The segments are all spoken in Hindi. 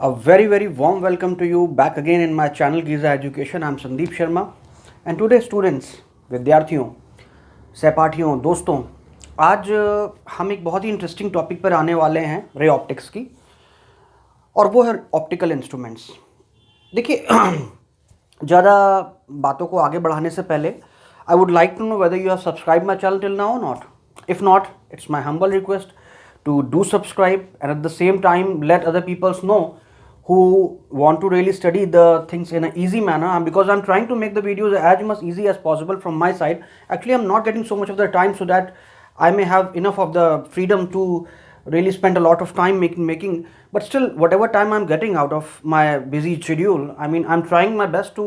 A very warm welcome to you back again in my channel Giza Education. I'm Sandeep Sharma and today students, विद्यार्थियों, सहपाठियों, दोस्तों, आज हम एक बहुत ही इंटरेस्टिंग टॉपिक पर आने वाले हैं रे ऑप्टिक्स की, और वो है ऑप्टिकल इंस्ट्रूमेंट्स। देखिए ज़्यादा बातों को आगे बढ़ाने से पहले I would like to know whether you have subscribe my channel till now और not. If not, it's my humble request to do subscribe and at the same time let other people know who want to really study the things in an easy manner. And because I'm trying to make the videos as much easy as possible from my side, actually I'm not getting so much of the time so that I may have enough of the freedom to really spend a lot of time making. But still, whatever time I'm getting out of my busy schedule, I mean, I'm trying my best to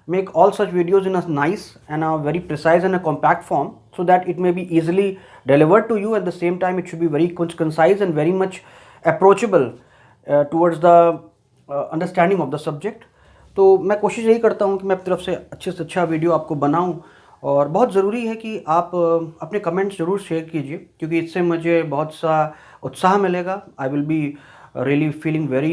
make all such videos in a nice and a very precise and a compact form so that it may be easily delivered to you. At the same time, it should be very concise and very much approachable towards the understanding of the subject. तो मैं कोशिश यही करता हूँ कि मैं अपनी तरफ से अच्छे अच्छा वीडियो आपको बनाऊँ, और बहुत ज़रूरी है कि आप अपने कमेंट्स ज़रूर शेयर कीजिए, क्योंकि इससे मुझे बहुत सा उत्साह मिलेगा. I will be really feeling very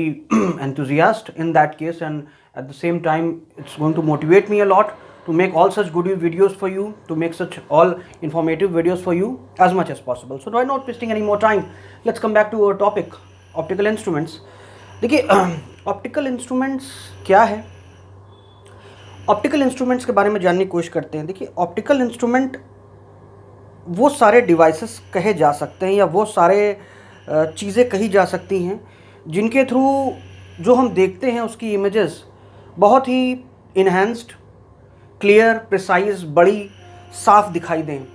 enthusiastic in that case, and at the same time it's going to motivate me a lot to make all such good videos for you, to make such all informative videos for you as much as possible. So why not wasting any more time, let's come back to our topic, optical instruments. देखिए ऑप्टिकल इंस्ट्रूमेंट्स क्या है, ऑप्टिकल इंस्ट्रूमेंट्स के बारे में जानने की कोशिश करते हैं. देखिए ऑप्टिकल इंस्ट्रूमेंट वो सारे डिवाइसेस कहे जा सकते हैं या वो सारे चीज़ें कही जा सकती हैं जिनके थ्रू जो हम देखते हैं उसकी इमेजेस बहुत ही इन्हेंस्ड, क्लियर, प्रिसाइज, बड़ी, साफ दिखाई दें.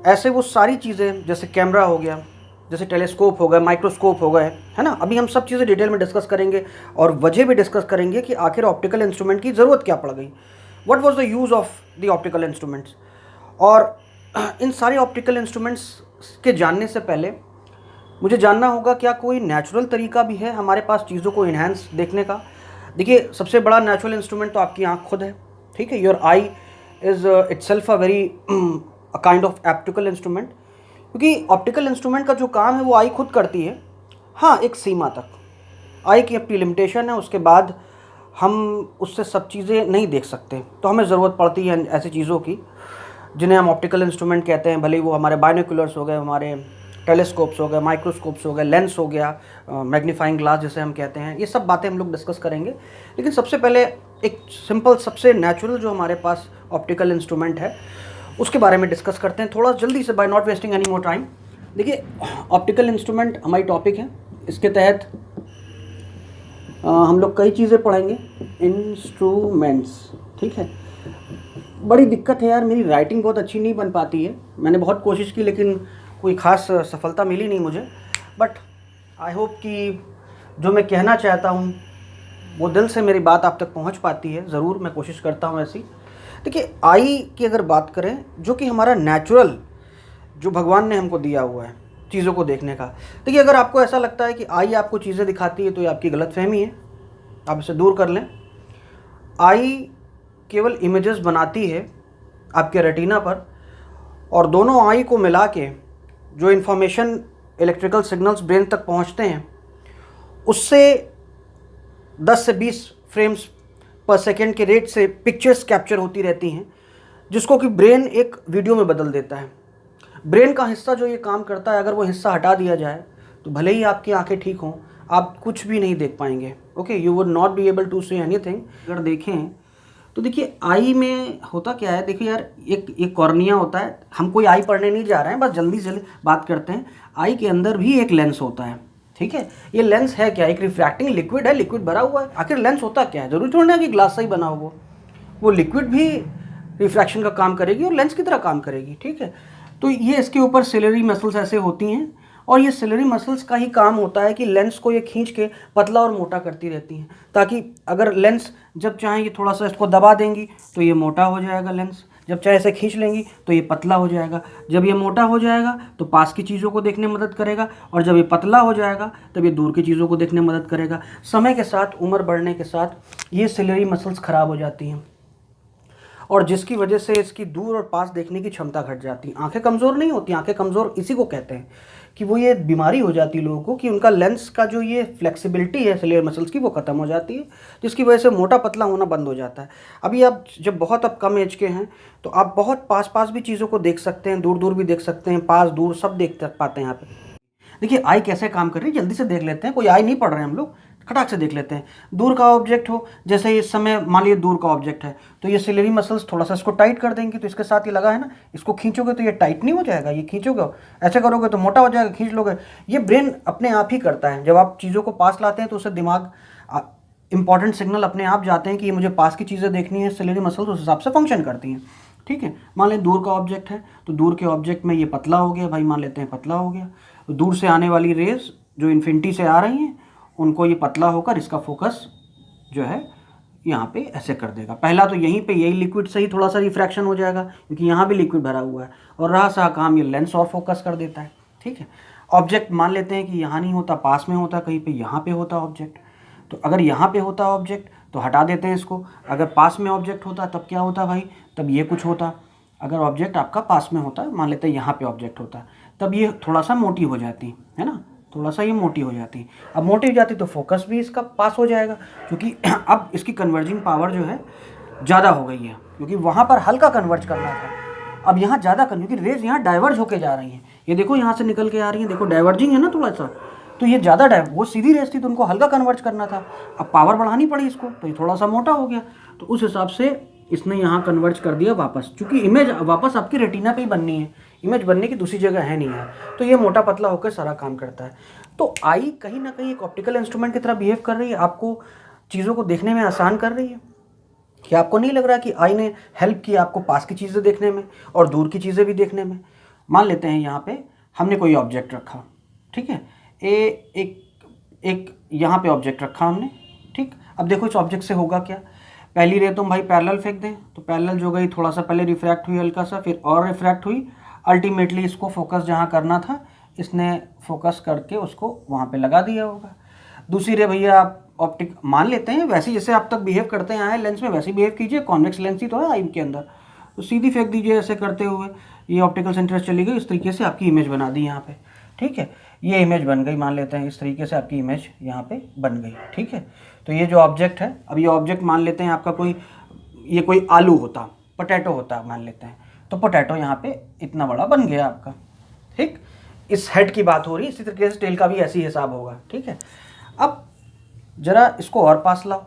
ऐसे वो सारी चीज़ें जैसे कैमरा हो गया, जैसे टेलीस्कोप हो गया, माइक्रोस्कोप हो गए, है ना. अभी हम सब चीज़ें डिटेल में डिस्कस करेंगे और वजह भी डिस्कस करेंगे कि आखिर ऑप्टिकल इंस्ट्रूमेंट की ज़रूरत क्या पड़ गई, what was the use of the optical instruments. और इन सारे ऑप्टिकल इंस्ट्रूमेंट्स के जानने से पहले मुझे जानना होगा क्या कोई नेचुरल तरीका भी है हमारे पास चीज़ों को इन्हेंस देखने का. देखिए सबसे बड़ा नेचुरल इंस्ट्रूमेंट तो आपकी आँख खुद है, ठीक है. Your I is itself a very kind of optical instrument, क्योंकि ऑप्टिकल इंस्ट्रूमेंट का जो काम है वो आई खुद करती है. हाँ, एक सीमा तक आई की अपनी लिमिटेशन है, उसके बाद हम उससे सब चीज़ें नहीं देख सकते. तो हमें ज़रूरत पड़ती है ऐसी चीज़ों की जिन्हें हम ऑप्टिकल इंस्ट्रूमेंट कहते हैं. भले वो हमारे बाइनोकुलर्स हो गए, हमारे टेलीस्कोप्स हो गए, माइक्रोस्कोप्स हो गए, लेंस हो गया, मैग्नीफाइंग ग्लास जिसे हम कहते हैं, ये सब बातें हम लोग डिस्कस करेंगे. लेकिन सबसे पहले एक सिंपल, सबसे नेचुरल जो हमारे पास ऑप्टिकल इंस्ट्रूमेंट है उसके बारे में डिस्कस करते हैं थोड़ा जल्दी से, by not wasting any more time. देखिए ऑप्टिकल इंस्ट्रूमेंट हमारी टॉपिक है. इसके तहत हम लोग कई चीज़ें पढ़ेंगे. इंस्ट्रूमेंट्स, ठीक है. बड़ी दिक्कत है यार, मेरी राइटिंग बहुत अच्छी नहीं बन पाती है. मैंने बहुत कोशिश की लेकिन कोई ख़ास सफलता मिली नहीं मुझे. बट आई होप कि जो मैं कहना चाहता हूँ वो दिल से मेरी बात आप तक पहुँच पाती है. ज़रूर मैं कोशिश करता हूँ ऐसी. देखिए आई की अगर बात करें, जो कि हमारा नेचुरल जो भगवान ने हमको दिया हुआ है चीज़ों को देखने का. देखिए अगर आपको ऐसा लगता है कि आई आपको चीज़ें दिखाती है तो ये आपकी गलतफहमी है, आप इसे दूर कर लें. आई केवल इमेजेस बनाती है आपके रेटिना पर, और दोनों आई को मिला के जो इन्फॉर्मेशन, इलेक्ट्रिकल सिग्नल्स ब्रेन तक पहुंचते हैं उससे 10 से 20 फ्रेम्स पर सेकेंड के रेट से पिक्चर्स कैप्चर होती रहती हैं, जिसको कि ब्रेन एक वीडियो में बदल देता है. ब्रेन का हिस्सा जो ये काम करता है, अगर वो हिस्सा हटा दिया जाए तो भले ही आपकी आंखें ठीक हों, आप कुछ भी नहीं देख पाएंगे. Okay, you would not be able to see anything. अगर देखें तो देखिए आई में होता क्या है. देखिए यार, एक कॉर्निया होता है. हम कोई आई पढ़ने नहीं जा रहे हैं, बस जल्दी से बात करते हैं. आई के अंदर भी एक लेंस होता है, ठीक है. ये लेंस है क्या? एक रिफ्रैक्टिंग लिक्विड है, लिक्विड भरा हुआ है. आखिर लेंस होता क्या है? जरूरी थोड़ी ना कि ग्लास से ही बना हो. वो लिक्विड भी रिफ्रैक्शन का काम करेगी और लेंस की तरह काम करेगी, ठीक है. तो ये इसके ऊपर सिलरी मसल्स ऐसे होती हैं, और ये सिलरी मसल्स का ही काम होता है कि लेंस को ये खींच के पतला और मोटा करती रहती हैं, ताकि अगर लेंस जब चाहे ये थोड़ा सा इसको दबा देंगी तो ये मोटा हो जाएगा लेंस, जब चाहे इसे खींच लेंगी तो ये पतला हो जाएगा. जब ये मोटा हो जाएगा तो पास की चीज़ों को देखने में मदद करेगा, और जब ये पतला हो जाएगा तब ये दूर की चीज़ों को देखने में मदद करेगा. समय के साथ, उम्र बढ़ने के साथ ये सिलरी मसल्स ख़राब हो जाती हैं, और जिसकी वजह से इसकी दूर और पास देखने की क्षमता घट जाती है। आंखें कमज़ोर नहीं होती, आंखें कमज़ोर इसी को कहते हैं कि वो ये बीमारी हो जाती है लोगों को कि उनका लेंस का जो ये फ्लेक्सिबिलिटी है सिलियर मसल्स की वो ख़त्म हो जाती है, जिसकी वजह से मोटा पतला होना बंद हो जाता है। अभी आप जब बहुत अब कम एज के हैं तो आप बहुत पास पास भी चीज़ों को देख सकते हैं, दूर दूर भी देख सकते हैं, पास दूर सब देख पाते हैं यहाँ पे। देखिए आई कैसे काम कर रही है जल्दी से देख लेते हैं। कोई आई नहीं पढ़ रहे हैं हम लोग, खटाक से देख लेते हैं। दूर का ऑब्जेक्ट हो, जैसे इस समय मान लीजिए दूर का ऑब्जेक्ट है तो ये सिलेरी मसल्स थोड़ा सा इसको टाइट कर देंगे, तो इसके साथ ये लगा है ना, इसको खींचोगे तो ये टाइट नहीं हो जाएगा, ये खींचोगे ऐसे करोगे तो मोटा हो जाएगा, खींच लोगे। ये ब्रेन अपने आप ही करता है। जब आप चीज़ों को पास लाते हैं तो उससे दिमाग इंपॉर्टेंट सिग्नल अपने आप जाते हैं कि ये मुझे पास की चीज़ें देखनी है, सिलेरी मसल्स उस हिसाब से फंक्शन करती हैं। ठीक है, मान लें दूर का ऑब्जेक्ट है तो दूर के ऑब्जेक्ट में ये पतला हो गया भाई, मान लेते हैं पतला हो गया। दूर से आने वाली रेज जो इन्फिनिटी से आ रही हैं उनको ये पतला होकर इसका फोकस जो है यहाँ पे ऐसे कर देगा। पहला तो यहीं पे यही लिक्विड से ही थोड़ा सा रिफ्रैक्शन हो जाएगा क्योंकि यहाँ भी लिक्विड भरा हुआ है, और रहा सा काम ये लेंस और फोकस कर देता है। ठीक है, ऑब्जेक्ट मान लेते हैं कि यहाँ नहीं होता, पास में होता, कहीं पे यहाँ पे होता ऑब्जेक्ट। तो अगर यहाँ पे होता ऑब्जेक्ट तो हटा देते हैं इसको, अगर पास में ऑब्जेक्ट होता तब क्या होता भाई, तब ये कुछ होता। अगर ऑब्जेक्ट आपका पास में होता, मान लेते हैं यहाँ पे ऑब्जेक्ट होता, तब ये थोड़ा सा मोटी हो जाती है ना, थोड़ा सा ये मोटी हो जाती। अब मोटी हो जाती तो फोकस भी इसका पास हो जाएगा, क्योंकि अब इसकी कन्वर्जिंग पावर जो है ज़्यादा हो गई है, क्योंकि वहाँ पर हल्का कन्वर्ज करना था, अब यहाँ ज़्यादा क्योंकि रेज यहाँ डाइवर्ज होके जा रही हैं। ये देखो यहाँ से निकल के आ रही हैं, देखो डाइवर्जिंग है ना थोड़ा सा, तो ये ज़्यादा वो सीधी रेस थी तो उनको हल्का कन्वर्ज करना था, अब पावर बढ़ानी पड़ी इसको, तो ये थोड़ा सा मोटा हो गया। तो उस हिसाब से इसने यहाँ कन्वर्ज कर दिया वापस, क्योंकि इमेज वापस आपकी रेटिना पे ही बननी है, इमेज बनने की दूसरी जगह है नहीं है, तो ये मोटा पतला होकर सारा काम करता है। तो आई कहीं ना कहीं एक ऑप्टिकल इंस्ट्रूमेंट की तरह बिहेव कर रही है, आपको चीज़ों को देखने में आसान कर रही है। क्या आपको नहीं लग रहा कि आई ने हेल्प की आपको पास की चीज़ें देखने में और दूर की चीज़ें भी देखने में? मान लेते हैं यहाँ पे हमने कोई ऑब्जेक्ट रखा, ठीक है, एक यहाँ पे ऑब्जेक्ट रखा हमने, ठीक। अब देखो इस ऑब्जेक्ट से होगा क्या, पहली रे तुम भाई पैरेलल फेंक दें तो पैरेलल जो गई थोड़ा सा पहले रिफ्रैक्ट हुई हल्का सा, फिर और रिफ्रैक्ट हुई, अल्टीमेटली इसको फोकस जहाँ करना था इसने फोकस करके उसको वहाँ पे लगा दिया होगा। दूसरी रे भैया आप ऑप्टिक मान लेते हैं वैसे जैसे आप तक बिहेव करते हैं लेंस में, वैसे बिहेव कीजिए, कॉन्वेक्स लेंस ही तो है आई के अंदर, तो सीधी फेंक दीजिए ऐसे करते हुए, ये ऑप्टिकल सेंटर चली गई, इस तरीके से आपकी इमेज बना दी यहाँ पे, ठीक है, ये इमेज बन गई, मान लेते हैं इस तरीके से आपकी इमेज यहाँ पे बन गई, ठीक है। तो ये जो ऑब्जेक्ट है, अब ये ऑब्जेक्ट मान लेते हैं आपका कोई आलू होता, पोटैटो होता मान लेते हैं, तो पोटैटो यहाँ पे इतना बड़ा बन गया आपका, ठीक। इस हेड की बात हो रही है, इसी तरीके से टेल का भी ऐसे ही हिसाब होगा, ठीक है। अब जरा इसको और पास लाओ,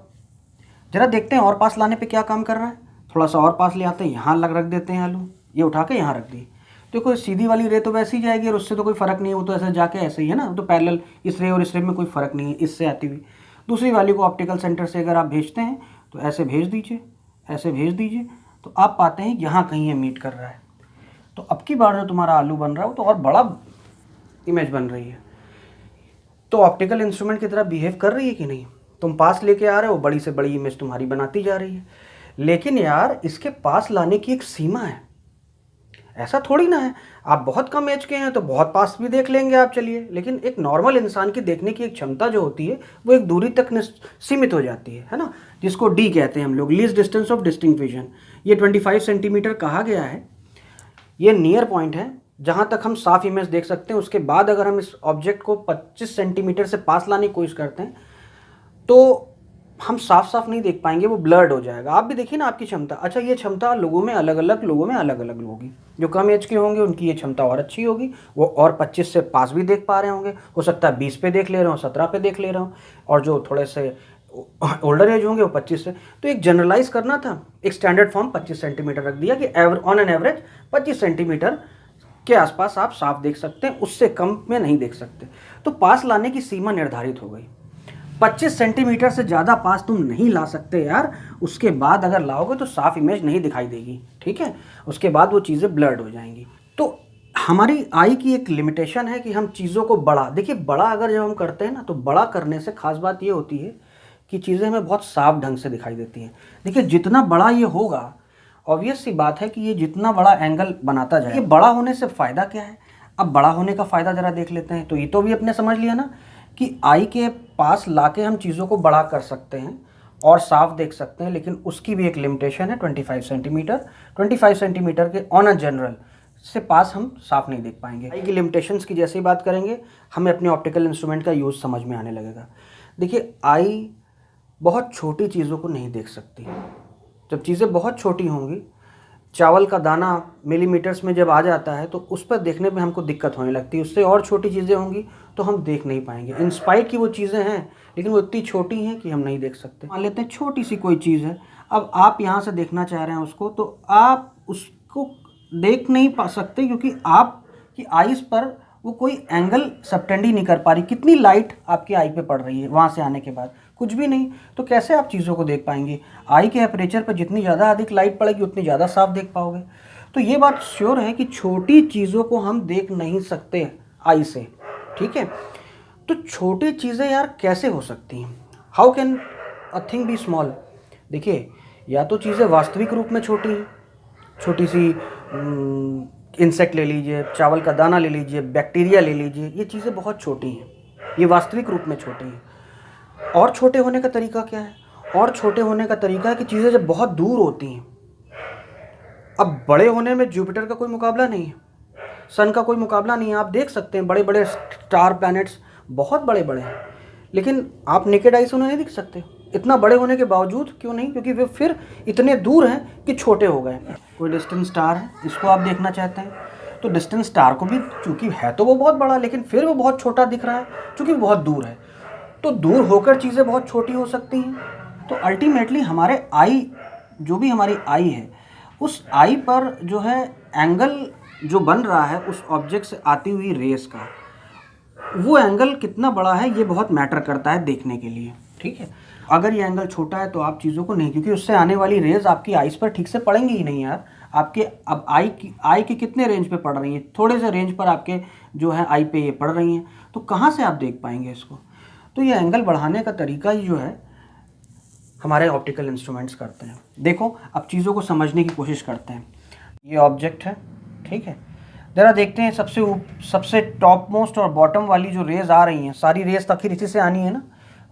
जरा देखते हैं और पास लाने पे क्या काम कर रहा है। थोड़ा सा और पास ले आते हैं, यहाँ रख देते हैं आलू, ये उठा के यहाँ रख दी, देखो सीधी वाली रे तो वैसे ही जाएगी और उससे तो कोई फ़र्क नहीं है, वो तो ऐसे जाके ऐसे ही है ना, तो पैरेलल इस रे और इस रे में कोई फ़र्क नहीं है इससे आती हुई। दूसरी वाली को ऑप्टिकल सेंटर से अगर आप भेजते हैं तो ऐसे भेज दीजिए, ऐसे भेज दीजिए, तो आप पाते हैं यहाँ कहीं ये मीट कर रहा है। तो अब की बार जो तुम्हारा आलू बन रहा है वो तो और बड़ा इमेज बन रही है, तो ऑप्टिकल इंस्ट्रूमेंट की तरह बिहेव कर रही है कि नहीं। तुम पास लेके आ रहे हो, बड़ी से बड़ी इमेज तुम्हारी बनाती जा रही है, लेकिन यार इसके पास लाने की एक सीमा है, ऐसा थोड़ी ना है आप बहुत कम एज के हैं तो बहुत पास भी देख लेंगे आप, चलिए, लेकिन एक नॉर्मल इंसान की देखने की एक क्षमता जो होती है वो एक दूरी तक सीमित हो जाती है ना, जिसको डी कहते हैं हम लोग, least distance of distinct vision. ये 25 सेंटीमीटर कहा गया है, ये नियर पॉइंट है जहाँ तक हम साफ इमेज देख सकते हैं। उसके बाद अगर हम इस ऑब्जेक्ट को 25 सेंटीमीटर से पास लाने की कोशिश करते हैं तो हम साफ नहीं देख पाएंगे, वो ब्लर्ड हो जाएगा। आप भी देखिए ना आपकी क्षमता, अच्छा ये क्षमता लोगों में अलग अलग होगी, जो कम एज के होंगे उनकी ये क्षमता और अच्छी होगी, वो और 25 से पास भी देख पा रहे होंगे, हो सकता है 20 पे देख ले रहे हो, 17 पे देख ले रहे हो, और जो थोड़े से ओल्डर एज होंगे वो 25 से। तो एक जनरलाइज करना था, एक स्टैंडर्ड फॉर्म 25 सेंटीमीटर रख दिया कि ऑन एन एवरेज 25 सेंटीमीटर के आसपास आप साफ देख सकते हैं, उससे कम में नहीं देख सकते। तो पास लाने की सीमा निर्धारित हो गई, 25 सेंटीमीटर से ज़्यादा पास तुम नहीं ला सकते यार, उसके बाद अगर लाओगे तो साफ इमेज नहीं दिखाई देगी, ठीक है, उसके बाद वो चीज़ें ब्लर्ड हो जाएंगी। तो हमारी आई की एक लिमिटेशन है कि हम चीज़ों को बड़ा, देखिए बड़ा अगर जब हम करते हैं ना, तो बड़ा करने से खास बात ये होती है कि चीज़ें हमें बहुत साफ ढंग से दिखाई देती हैं। देखिए जितना बड़ा ये होगा, ऑब्वियस सी बात है कि ये जितना बड़ा एंगल बनाता जाए, ये बड़ा होने से फ़ायदा क्या है। अब बड़ा होने का फ़ायदा ज़रा देख लेते हैं। तो ये तो भी अपने समझ लिया ना कि आई के पास लाके हम चीज़ों को बड़ा कर सकते हैं, और साफ देख सकते हैं, लेकिन उसकी भी एक लिमिटेशन है 25 सेंटीमीटर। 25 सेंटीमीटर के ऑन अ जनरल से पास हम साफ नहीं देख पाएंगे। आई की लिमिटेशंस की जैसे ही बात करेंगे हमें अपने ऑप्टिकल इंस्ट्रूमेंट का यूज़ समझ में आने लगेगा। देखिए, आई बहुत छोटी चीज़ों को नहीं देख सकती। जब चीज़ें बहुत छोटी होंगी, चावल का दाना मिलीमीटर्स में जब आ जाता है तो उस पर देखने में हमको दिक्कत होने लगती है। उससे और छोटी चीज़ें होंगी तो हम देख नहीं पाएंगे। इंस्पाइट की वो चीज़ें हैं, लेकिन वो इतनी छोटी हैं कि हम नहीं देख सकते। मान लेते हैं छोटी सी कोई चीज़ है, अब आप यहाँ से देखना चाह रहे हैं उसको, तो आप उसको देख नहीं पा सकते क्योंकि आपकी आइज़ पर वो कोई एंगल सबटेंड ही नहीं कर पा रही। कितनी लाइट आपकी आई पे पड़ रही है वहाँ से आने के बाद, कुछ भी नहीं। तो कैसे आप चीज़ों को देख पाएंगे? आई के अपर्चर पर जितनी ज़्यादा अधिक लाइट पड़ेगी उतनी ज़्यादा साफ देख पाओगे। तो ये बात श्योर है कि छोटी चीज़ों को हम देख नहीं सकते आई से, ठीक है। तो छोटी चीज़ें यार कैसे हो सकती हैं? How can a thing be small? देखिए, या तो चीज़ें वास्तविक रूप में छोटी हैं, छोटी सी इंसेक्ट ले लीजिए, चावल का दाना ले लीजिए, बैक्टीरिया ले लीजिए, ये चीज़ें बहुत छोटी हैं, ये वास्तविक रूप में छोटी हैं। और छोटे होने का तरीका क्या है? और छोटे होने का तरीका है कि चीज़ें जब बहुत दूर होती हैं। अब बड़े होने में जुपिटर का कोई मुकाबला नहीं है, सन का कोई मुकाबला नहीं है। आप देख सकते हैं बड़े बड़े स्टार प्लैनेट्स बहुत बड़े बड़े हैं, लेकिन आप नेकेड आई से उन्हें नहीं दिख सकते। इतना बड़े होने के बावजूद क्यों नहीं? क्योंकि वे फिर इतने दूर हैं कि छोटे हो गए। कोई डिस्टेंट स्टार है, इसको आप देखना चाहते हैं तो डिस्टेंट स्टार को भी, चूँकि है तो वो बहुत बड़ा, लेकिन फिर वो बहुत छोटा दिख रहा है क्योंकि बहुत दूर है। तो दूर होकर चीज़ें बहुत छोटी हो सकती हैं। तो अल्टीमेटली हमारे आई, जो भी हमारी आई है, उस आई पर जो है एंगल जो बन रहा है उस ऑब्जेक्ट से आती हुई रेस का, वो एंगल कितना बड़ा है ये बहुत मैटर करता है देखने के लिए, ठीक है। अगर ये एंगल छोटा है तो आप चीज़ों को नहीं, क्योंकि उससे आने वाली रेज आपकी आइज़ पर ठीक से पड़ेंगी ही नहीं यार। आपके अब आई की कितने रेंज पे पड़ रही है? थोड़े से रेंज पर आपके जो है आई पे ये पड़ रही हैं, तो कहाँ से आप देख पाएंगे इसको? तो ये एंगल बढ़ाने का तरीका ही जो है हमारे ऑप्टिकल इंस्ट्रूमेंट्स करते हैं। देखो, अब चीज़ों को समझने की कोशिश करते हैं। ये ऑब्जेक्ट है, ठीक है। ज़रा देखते हैं सबसे टॉप मोस्ट और बॉटम वाली जो रेज आ रही हैं, सारी रेज आखिर इसी से आनी है ना।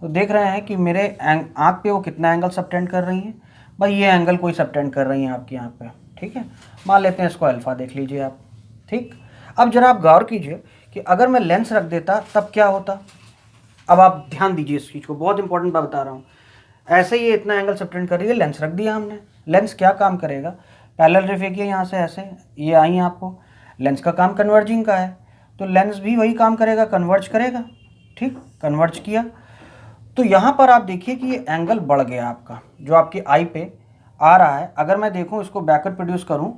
तो देख रहे हैं कि मेरे आँख पे वो कितना एंगल सबटेंड कर रही हैं। भाई ये एंगल कोई सबटेंड कर रही हैं आपकी आँख पे, ठीक है। मान लेते हैं इसको अल्फ़ा देख लीजिए आप, ठीक। अब जरा आप गौर कीजिए कि अगर मैं लेंस रख देता तब क्या होता। अब आप ध्यान दीजिए इस चीज़ को, बहुत इंपॉर्टेंट बात बता रहा हूँ। ऐसे ही इतना एंगल सबटेंड कर रही है, लेंस रख दिया हमने। लेंस क्या काम करेगा? पैरेलल रे फेंकिए यहाँ से, ऐसे ये आई आपको। लेंस का काम कन्वर्जिंग का है, तो लेंस भी वही काम करेगा, कन्वर्ज करेगा, ठीक। कन्वर्ज किया तो यहाँ पर आप देखिए कि ये एंगल बढ़ गया आपका, जो आपकी आई पे आ रहा है। अगर मैं देखूँ इसको बैकवर्ड प्रोड्यूस करूँ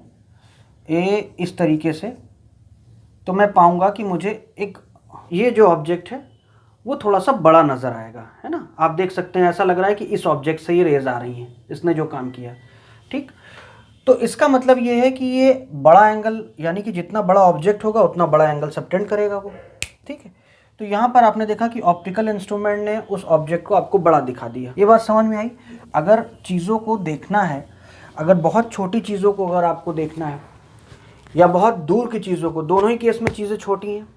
इस तरीके से, तो मैं पाऊँगा कि मुझे एक ये जो ऑब्जेक्ट है वो थोड़ा सा बड़ा नज़र आएगा, है ना। आप देख सकते हैं ऐसा लग रहा है कि इस ऑब्जेक्ट से ये रेज आ रही हैं, इसने जो काम किया, ठीक। तो इसका मतलब ये है कि ये बड़ा एंगल, यानी कि जितना बड़ा ऑब्जेक्ट होगा उतना बड़ा एंगल सबटेंड करेगा वो, ठीक है। तो यहाँ पर आपने देखा कि ऑप्टिकल इंस्ट्रूमेंट ने उस ऑब्जेक्ट को आपको बड़ा दिखा दिया। ये बात समझ में आई? अगर चीज़ों को देखना है, अगर बहुत छोटी चीज़ों को अगर आपको देखना है या बहुत दूर की चीज़ों को, दोनों ही केस में चीज़ें छोटी हैं।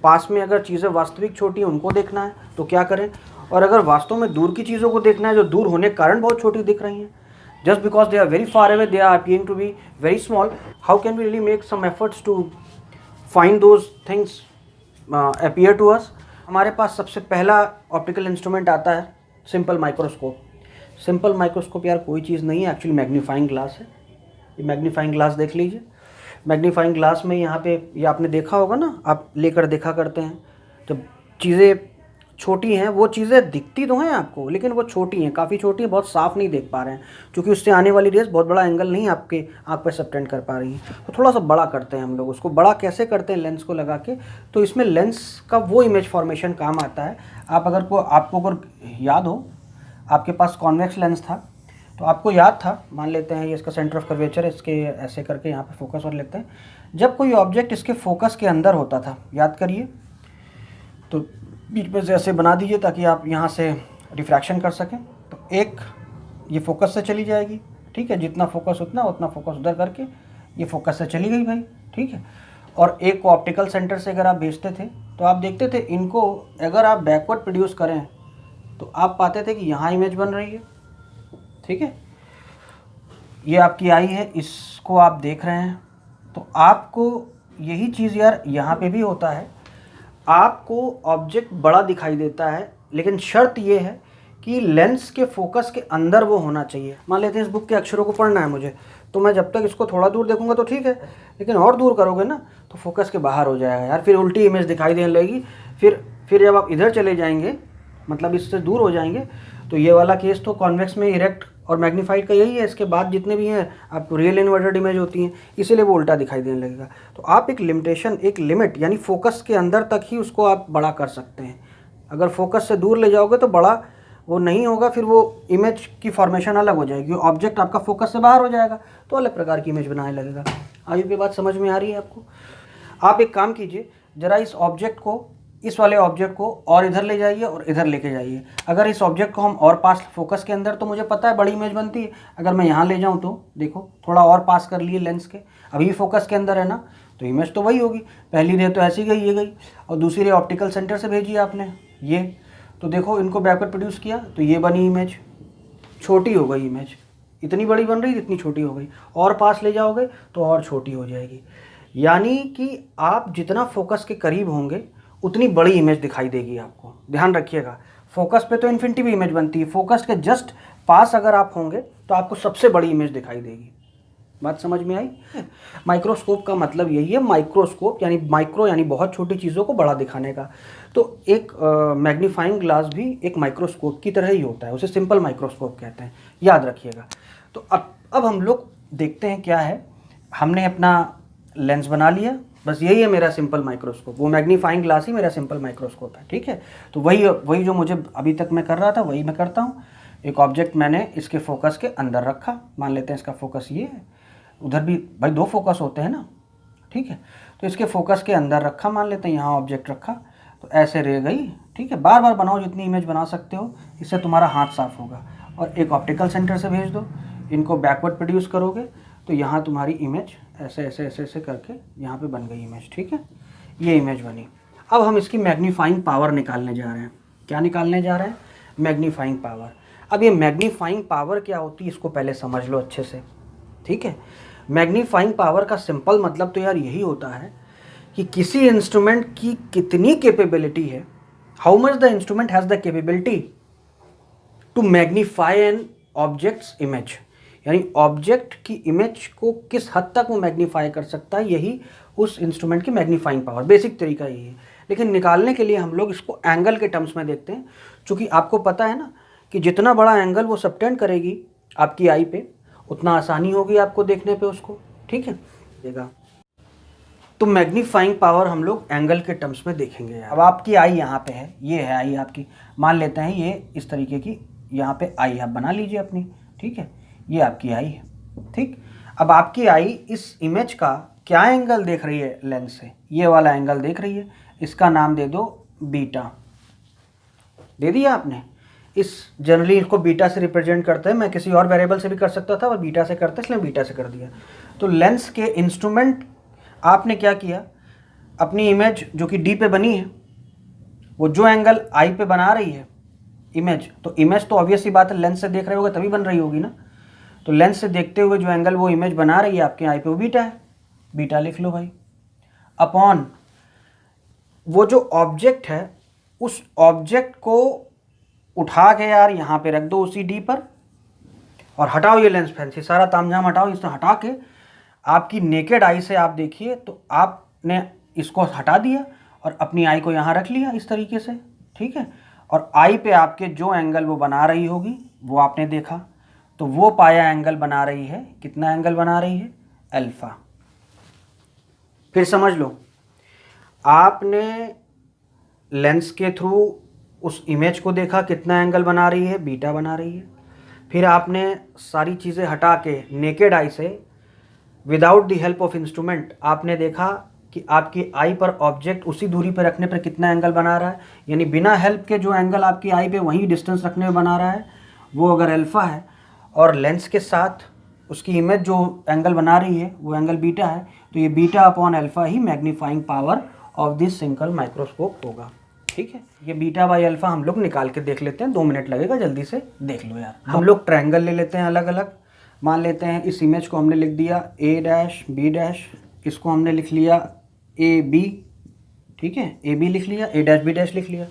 पास में अगर चीज़ें वास्तविक छोटी हैं उनको देखना है तो क्या करें, और अगर वास्तव में दूर की चीज़ों को देखना है जो दूर होने के कारण बहुत छोटी दिख रही हैं, just because they are very far away, they are appearing to be very small, how can we really make some efforts to find those things appear to us? हमारे पास सबसे पहला ऑप्टिकल इंस्ट्रूमेंट आता है सिंपल माइक्रोस्कोप। सिंपल माइक्रोस्कोप यार कोई चीज़ नहीं है, एक्चुअली मैग्नीफाइंग ग्लास है। ये मैग्नीफाइंग ग्लास देख लीजिए। मैग्नीफाइंग ग्लास में यहाँ पे ये आपने देखा होगा ना, आप लेकर देखा करते हैं, जब चीज़ें छोटी हैं वो चीज़ें दिखती तो हैं आपको, लेकिन वो छोटी हैं, काफ़ी छोटी हैं, बहुत साफ़ नहीं देख पा रहे हैं क्योंकि उससे आने वाली रेस बहुत बड़ा एंगल नहीं आपके आँख पर सबटेंड कर पा रही है। तो थोड़ा सा बड़ा करते हैं हम लोग उसको। बड़ा कैसे करते हैं? लेंस को लगा के। तो इसमें लेंस का वो इमेज फॉर्मेशन काम आता है। आपको अगर याद हो, आपके पास कॉन्वेक्स लेंस था तो आपको याद था, मान लेते हैं ये इसका सेंटर ऑफ कर्वेचर, इसके ऐसे करके यहाँ पे फोकस कर लेते हैं। जब कोई ऑब्जेक्ट इसके फोकस के अंदर होता था, याद करिए, तो बीच में से ऐसे बना दीजिए ताकि आप यहाँ से रिफ्रैक्शन कर सकें। तो एक ये फोकस से चली जाएगी, ठीक है, जितना फोकस उतना फोकस उधर करके ये फोकस से चली गई भाई, ठीक है। और एक को ऑप्टिकल सेंटर से अगर आप भेजते थे तो आप देखते थे इनको अगर आप बैकवर्ड प्रोड्यूस करें तो आप पाते थे कि यहाँ इमेज बन रही है, ठीक है, ये आपकी आई है, इसको आप देख रहे हैं। तो आपको यही चीज़ यार यहाँ पे भी होता है, आपको ऑब्जेक्ट बड़ा दिखाई देता है, लेकिन शर्त ये है कि लेंस के फोकस के अंदर वो होना चाहिए। मान लेते हैं इस बुक के अक्षरों को पढ़ना है मुझे, तो मैं जब तक इसको थोड़ा दूर देखूंगा तो ठीक है, लेकिन और दूर करोगे ना तो फोकस के बाहर हो जाएगा यार, फिर उल्टी इमेज दिखाई देने लगेगी। फिर जब आप इधर चले जाएंगे, मतलब इससे दूर हो जाएंगे, तो ये वाला केस तो कॉन्वेक्स में इरेक्ट और मैग्नीफाइड का यही है। इसके बाद जितने भी हैं आप रियल इन्वर्टेड इमेज होती हैं, इसीलिए वो उल्टा दिखाई देने लगेगा। तो आप एक लिमिटेशन, एक लिमिट यानी फोकस के अंदर तक ही उसको आप बड़ा कर सकते हैं। अगर फोकस से दूर ले जाओगे तो बड़ा वो नहीं होगा, फिर वो इमेज की फॉर्मेशन अलग हो जाएगी, ऑब्जेक्ट आपका फोकस से बाहर हो जाएगा, तो अलग प्रकार की इमेज बनाने लगेगा। आगे की बात समझ में आ रही है आपको? आप एक काम कीजिए, ज़रा इस ऑब्जेक्ट को, इस वाले ऑब्जेक्ट को और इधर ले जाइए और इधर लेके जाइए। अगर इस ऑब्जेक्ट को हम और पास फोकस के अंदर, तो मुझे पता है बड़ी इमेज बनती है। अगर मैं यहाँ ले जाऊँ तो देखो, थोड़ा और पास कर लिए लेंस के, अभी फोकस के अंदर है ना, तो इमेज तो वही होगी। पहली रे तो ऐसी गई, ये गई, और दूसरी रे ऑप्टिकल सेंटर से भेजी आपने, ये तो देखो इनको बैकवर्ड प्रोड्यूस किया, तो ये बनी इमेज, छोटी हो गई इमेज, इतनी बड़ी बन रही इतनी छोटी हो गई, और पास ले जाओगे तो और छोटी हो जाएगी। यानी कि आप जितना फोकस के करीब होंगे उतनी बड़ी इमेज दिखाई देगी आपको। ध्यान रखिएगा, फोकस पे तो इन्फिनिटी भी इमेज बनती है, फोकस के जस्ट पास अगर आप होंगे तो आपको सबसे बड़ी इमेज दिखाई देगी। बात समझ में आई? माइक्रोस्कोप का मतलब यही है, माइक्रोस्कोप यानी माइक्रो यानी बहुत छोटी चीज़ों को बड़ा दिखाने का। तो एक मैग्नीफाइंग ग्लास भी एक माइक्रोस्कोप की तरह ही होता है, उसे सिंपल माइक्रोस्कोप कहते हैं, याद रखिएगा। तो अब हम लोग देखते हैं क्या है। हमने अपना लेंस बना लिया, बस यही है मेरा सिंपल माइक्रोस्कोप, वो मैग्नीफाइंग ग्लास ही मेरा सिंपल माइक्रोस्कोप है, ठीक है। तो वही जो मुझे अभी तक मैं कर रहा था वही मैं करता हूँ। एक ऑब्जेक्ट मैंने इसके फोकस के अंदर रखा, मान लेते हैं इसका फोकस ये है, उधर भी भाई दो फोकस होते हैं ना, ठीक है। तो इसके फोकस के अंदर रखा, मान लेते हैं यहाँ ऑब्जेक्ट रखा, तो ऐसे रह गई, ठीक है। बार बार बनाओ, जितनी इमेज बना सकते हो, इससे तुम्हारा हाथ साफ होगा। और एक ऑप्टिकल सेंटर से भेज दो, इनको बैकवर्ड प्रोड्यूस करोगे तो यहाँ तुम्हारी इमेज ऐसे ऐसे ऐसे ऐसे करके यहाँ पे बन गई इमेज, ठीक है। ये इमेज बनी। अब हम इसकी मैग्नीफाइंग पावर निकालने जा रहे हैं। क्या निकालने जा रहे हैं? Magnifying power. अब ये मैग्नीफाइंग पावर क्या होती है इसको पहले समझ लो अच्छे से, ठीक है। मैग्नीफाइंग पावर का सिंपल मतलब तो यार यही होता है कि किसी इंस्ट्रूमेंट की कितनी कैपेबिलिटी है, how much the instrument has the capability to magnify an objects image, यानी ऑब्जेक्ट की इमेज को किस हद तक वो मैग्नीफाई कर सकता है, यही उस इंस्ट्रूमेंट की मैग्नीफाइंग पावर। बेसिक तरीका यही है, लेकिन निकालने के लिए हम लोग इसको एंगल के टर्म्स में देखते हैं, क्योंकि आपको पता है ना कि जितना बड़ा एंगल वो सबटेंड करेगी आपकी आई पे, उतना आसानी होगी आपको देखने पे उसको, ठीक है। देगा तो मैग्नीफाइंग पावर हम लोग एंगल के टर्म्स में देखेंगे। अब आपकी आई यहाँ पे है, ये है आई आपकी, मान लेते हैं ये इस तरीके की यहाँ पे आई आप बना लीजिए अपनी, ठीक है। ये आपकी आई है, ठीक। अब आपकी आई इस इमेज का क्या एंगल देख रही है लेंस से? ये वाला एंगल देख रही है, इसका नाम दे दो बीटा। दे दिया आपने। इस जनरली इसको बीटा से रिप्रेजेंट करते हैं, मैं किसी और वेरिएबल से भी कर सकता था, और बीटा से करते इसलिए बीटा से कर दिया। तो लेंस के इंस्ट्रूमेंट आपने क्या किया, अपनी इमेज जो कि डी पे बनी है, वो जो एंगल आई पे बना रही है इमेज, तो इमेज तो ऑब्वियस सी बात है लेंस से देख रहे होगे तभी बन रही होगी ना। तो लेंस से देखते हुए जो एंगल वो इमेज बना रही है आपके आई पे, वो बीटा है, बीटा लिख लो भाई। अपॉन वो जो ऑब्जेक्ट है, उस ऑब्जेक्ट को उठा के यार यहाँ पे रख दो उसी डी पर, और हटाओ ये लेंस फैंसी, सारा तामझाम हटाओ, इसे हटा के आपकी नेकेड आई से आप देखिए, तो आपने इसको हटा दिया और अपनी आई को यहाँ रख लिया इस तरीके से, ठीक है। और आई पे आपके जो एंगल वो बना रही होगी वो आपने देखा, तो वो पाया एंगल बना रही है, कितना एंगल बना रही है? अल्फा। फिर समझ लो, आपने लेंस के थ्रू उस इमेज को देखा, कितना एंगल बना रही है? बीटा बना रही है। फिर आपने सारी चीज़ें हटा के नेकेड आई से, without the help of instrument, आपने देखा कि आपकी आई पर ऑब्जेक्ट उसी दूरी पर रखने पर कितना एंगल बना रहा है, यानी बिना हेल्प के जो एंगल आपकी आई पे वहीं डिस्टेंस रखने में बना रहा है, वो अगर अल्फ़ा है, और लेंस के साथ उसकी इमेज जो एंगल बना रही है वो एंगल बीटा है, तो ये beta upon alpha he magnifying power of this single microscope होगा। ठीक है। ये बीटा बाई अल्फा हम लोग निकाल के देख लेते हैं, 2 मिनट लगेगा, जल्दी से देख लो यार। हम लोग ट्रायंगल ले लेते हैं अलग अलग। मान लेते हैं इस इमेज को हमने लिख दिया ए डैश बी डैश, इसको हमने लिख लिया ए बी, ठीक है, ए बी लिख लिया, ए डैश बी डैश लिख लिया,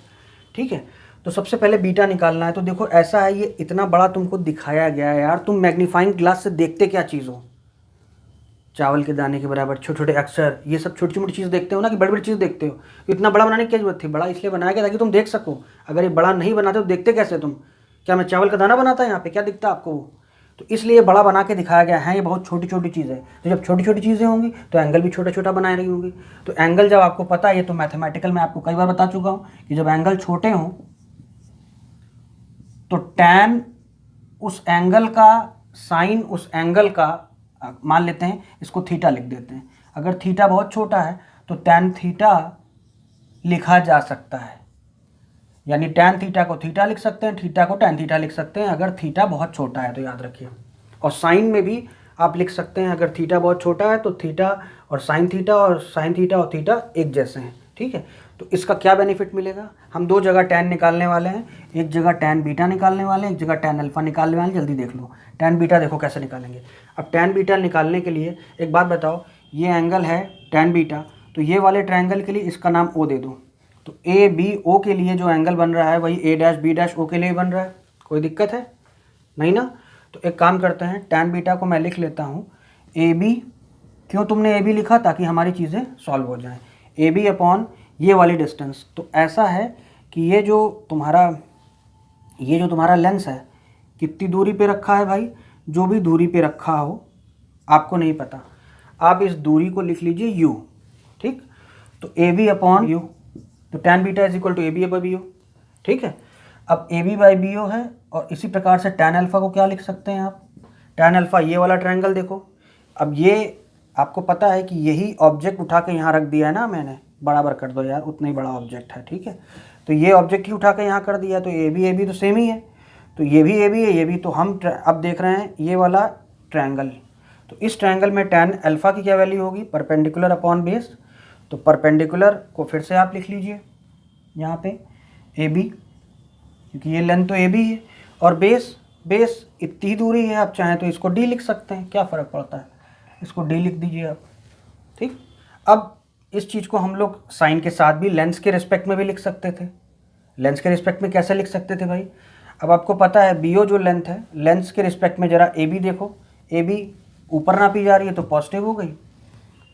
ठीक है। तो सबसे पहले बीटा निकालना है। तो देखो ऐसा है, ये इतना बड़ा तुमको दिखाया गया है यार, तुम मैग्नीफाइंग ग्लास से देखते क्या चीज़ हो, चावल के दाने के बराबर छोटे छोटे अक्षर, ये सब छोटी छोटी चीज़ देखते हो ना कि बड़ी बड़ी चीज़ देखते हो। इतना बड़ा बनाने की क्या जरूरत थी? बड़ा इसलिए बनाया गया ताकि तुम देख सको। अगर ये बड़ा नहीं बनाते तो देखते कैसे तुम? क्या मैं चावल का दाना बनाता यहाँ पे, क्या दिखता आपको वो? तो इसलिए बड़ा बना के दिखाया गया है। ये बहुत छोटी छोटी चीज़ है, तो जब छोटी छोटी चीज़ें होंगी तो एंगल भी छोटा छोटा बनाए रही होंगी। तो एंगल जब आपको पता है, ये तो मैथमेटिकल में आपको कई बार बता चुका हूँ कि जब एंगल छोटे हों तो टैन उस एंगल का, साइन उस एंगल का, मान लेते हैं इसको थीटा लिख देते हैं। अगर थीटा बहुत छोटा है तो टैन थीटा लिखा जा सकता है, यानी टैन थीटा को थीटा लिख सकते हैं, थीटा को टैन थीटा लिख सकते हैं अगर थीटा बहुत छोटा है, तो याद रखिए। और साइन में भी आप लिख सकते हैं, अगर थीटा बहुत छोटा है तो थीटा और साइन थीटा और थीटा एक जैसे हैं, ठीक है। तो इसका क्या बेनिफिट मिलेगा? हम 2 जगह टैन निकालने वाले हैं, एक जगह टैन बीटा निकालने वाले हैं, एक जगह टैन अल्फा निकालने वाले हैं। जल्दी देख लो टैन बीटा, देखो कैसे निकालेंगे। अब टैन बीटा निकालने के लिए एक बात बताओ, ये एंगल है टैन बीटा, तो ये वाले ट्रायंगल के लिए इसका नाम ओ दे दो। तो ए बी ओ के लिए जो एंगल बन रहा है वही ए डैश बी डैश ओ के लिए बन रहा है। कोई दिक्कत है? नहीं ना। तो एक काम करते हैं, टैन बीटा को मैं लिख लेता हूँ ए बी। क्यों तुमने ए बी लिखा? ताकि हमारी चीज़ें सॉल्व हो जाएं। ए बी अपॉन ये वाली डिस्टेंस। तो ऐसा है कि ये जो तुम्हारा लेंस है कितनी दूरी पे रखा है भाई? जो भी दूरी पे रखा हो आपको नहीं पता, आप इस दूरी को लिख लीजिए यू, ठीक। तो ए बी अपॉन यू, तो tan beta is equal to A B by B O, ठीक है। अब A B by B O है, और इसी प्रकार से टैन अल्फा को क्या लिख सकते हैं आप? टैन अल्फा ये वाला ट्रायंगल देखो। अब ये आपको पता है कि यही ऑब्जेक्ट उठा के यहाँ रख दिया है ना मैंने, बराबर कर दो यार, उतना ही बड़ा ऑब्जेक्ट है, ठीक है। तो ये ऑब्जेक्ट ही उठा के यहाँ कर दिया, तो ए बी तो सेम ही है, तो ये भी ए बी है, ये भी। तो हम अब देख रहे हैं ये वाला ट्रायंगल, तो इस ट्रायंगल में टैन अल्फा की क्या वैल्यू होगी? Perpendicular upon base. तो परपेंडिकुलर को फिर से आप लिख लीजिए यहाँ पे ए बी, क्योंकि ये लेंथ तो ए बी है, और बेस इतनी ही दूरी है। आप चाहें तो इसको डी लिख सकते हैं, क्या फ़र्क पड़ता है, इसको डी लिख दीजिए आप, ठीक। अब इस चीज़ को हम लोग साइन के साथ भी लेंस के रिस्पेक्ट में भी लिख सकते थे। लेंस के रिस्पेक्ट में कैसे लिख सकते थे भाई? अब आपको पता है बी ओ जो लेंथ है, लेंस के रिस्पेक्ट में जरा ए बी देखो, ए बी ऊपर नापी जा रही है तो पॉजिटिव हो गई,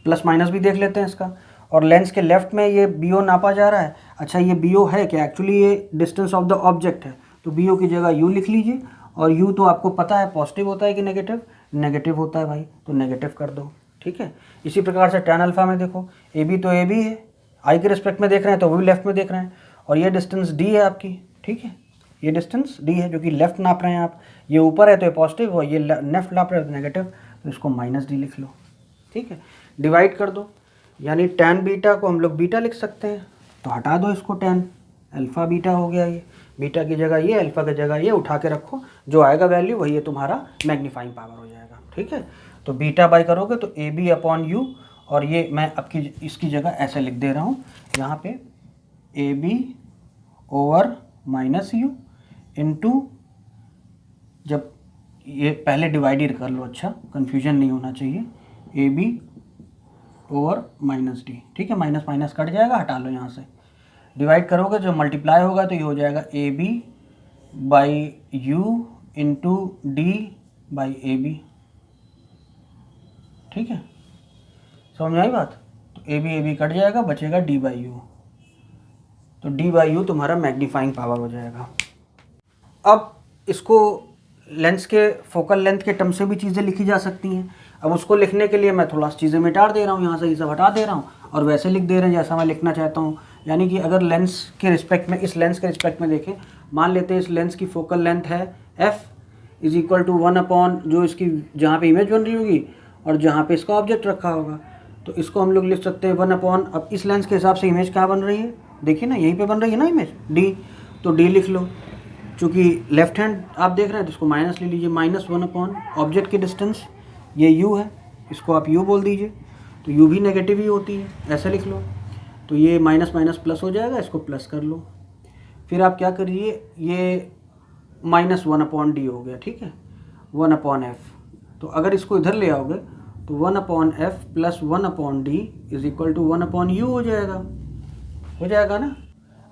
प्लस माइनस भी देख लेते हैं इसका। और लेंस के लेफ्ट में ये बी ओ नापा जा रहा है। अच्छा ये बी ओ है क्या? एक्चुअली ये डिस्टेंस ऑफ द ऑब्जेक्ट है, तो बी ओ की जगह यू लिख लीजिए। और यू तो आपको पता है पॉजिटिव होता है कि नेगेटिव? नेगेटिव होता है भाई, तो नेगेटिव कर दो, ठीक है। इसी प्रकार से टैन अल्फा में देखो, ए बी तो ए बी है, आई के रिस्पेक्ट में देख रहे हैं तो वो भी लेफ्ट में देख रहे हैं, और ये डिस्टेंस डी है आपकी, ठीक है। ये डिस्टेंस डी है जो कि लेफ्ट नाप रहे हैं आप, ये ऊपर है तो ये पॉजिटिव, और ये लेफ्ट नाप रहे हैं तो नेगेटिव, तो इसको माइनस डी लिख लो, ठीक है। डिवाइड कर दो, यानी टैन बीटा को हम लोग बीटा लिख सकते हैं, तो हटा दो इसको, टैन अल्फा बीटा हो गया। ये बीटा की जगह ये, अल्फा की जगह ये उठा के रखो, जो आएगा वैल्यू वही है तुम्हारा मैग्नीफाइंग पावर हो जाएगा, ठीक है। तो बीटा बाई करोगे तो ए बी अपॉन यू, और ये मैं आपकी इसकी जगह ऐसे लिख दे रहा हूँ यहाँ पे, A B over minus U into, जब ये पहले डिवाइड कर लो, अच्छा कन्फ्यूजन नहीं होना चाहिए, A B over minus D, ठीक है। माइनस माइनस कट जाएगा, हटा लो यहाँ से। डिवाइड करोगे जो मल्टीप्लाई होगा तो ये हो जाएगा A B by U into D by A B, ठीक है। समझ में आई बात? तो ए बी कट जाएगा, बचेगा डी बाई यू, तो डी बाई यू तुम्हारा मैग्नीफाइंग पावर हो जाएगा। अब इसको लेंस के फोकल लेंथ के टर्म से भी चीज़ें लिखी जा सकती हैं। अब उसको लिखने के लिए मैं थोड़ा सी चीज़ें मिटा दे रहा हूँ, यहाँ से ये सब हटा दे रहा हूँ और वैसे लिख दे रहे हैं जैसा मैं लिखना चाहता हूँ। यानी कि अगर लेंस के रिस्पेक्ट में, इस लेंस के रिस्पेक्ट में देखें, मान लेते हैं इस लेंस की फोकल लेंथ है F is equal to 1 upon जो इसकी जहाँ पे इमेज बन रही होगी और जहाँ पे इसका ऑब्जेक्ट रखा होगा, तो इसको हम लोग लिख सकते हैं 1 अपॉन, अब इस लेंस के हिसाब से इमेज क्या बन रही है, देखिए ना यहीं पे बन रही है ना इमेज डी, तो डी लिख लो। चूँकि लेफ्ट हैंड आप देख रहे हैं तो इसको माइनस ले लीजिए, -1 अपॉन ऑब्जेक्ट की डिस्टेंस, ये यू है, इसको आप यू बोल दीजिए, तो यू भी नेगेटिव ही होती है, ऐसे लिख लो। तो ये माइनस माइनस प्लस हो जाएगा, इसको प्लस कर लो। फिर आप क्या करिए, ये माइनस 1/d हो गया, ठीक है, 1/f। तो अगर इसको इधर ले आओगे तो 1/f plus 1/d is equal to 1/u हो जाएगा ना।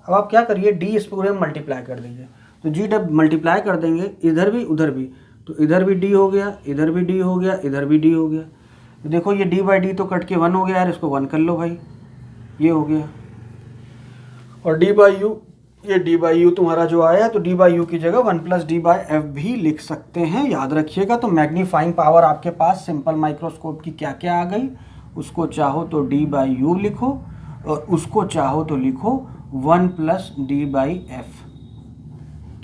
अब आप क्या करिए, d इस पूरे में मल्टीप्लाई कर दीजिए। तो g जब मल्टीप्लाई कर देंगे इधर भी उधर भी, तो इधर भी d हो गया, इधर भी d हो गया, इधर भी d हो गया। तो देखो ये d/d तो कट के 1 हो गया यार, इसको 1 कर लो भाई, ये हो गया। और d/u, ये d/u तुम्हारा जो आया, तो d/u की जगह 1 + d/f भी लिख सकते हैं, याद रखिएगा। तो मैग्नीफाइंग पावर आपके पास सिंपल माइक्रोस्कोप की क्या क्या आ गई, उसको चाहो तो d/u लिखो और उसको चाहो तो लिखो 1 + d/f,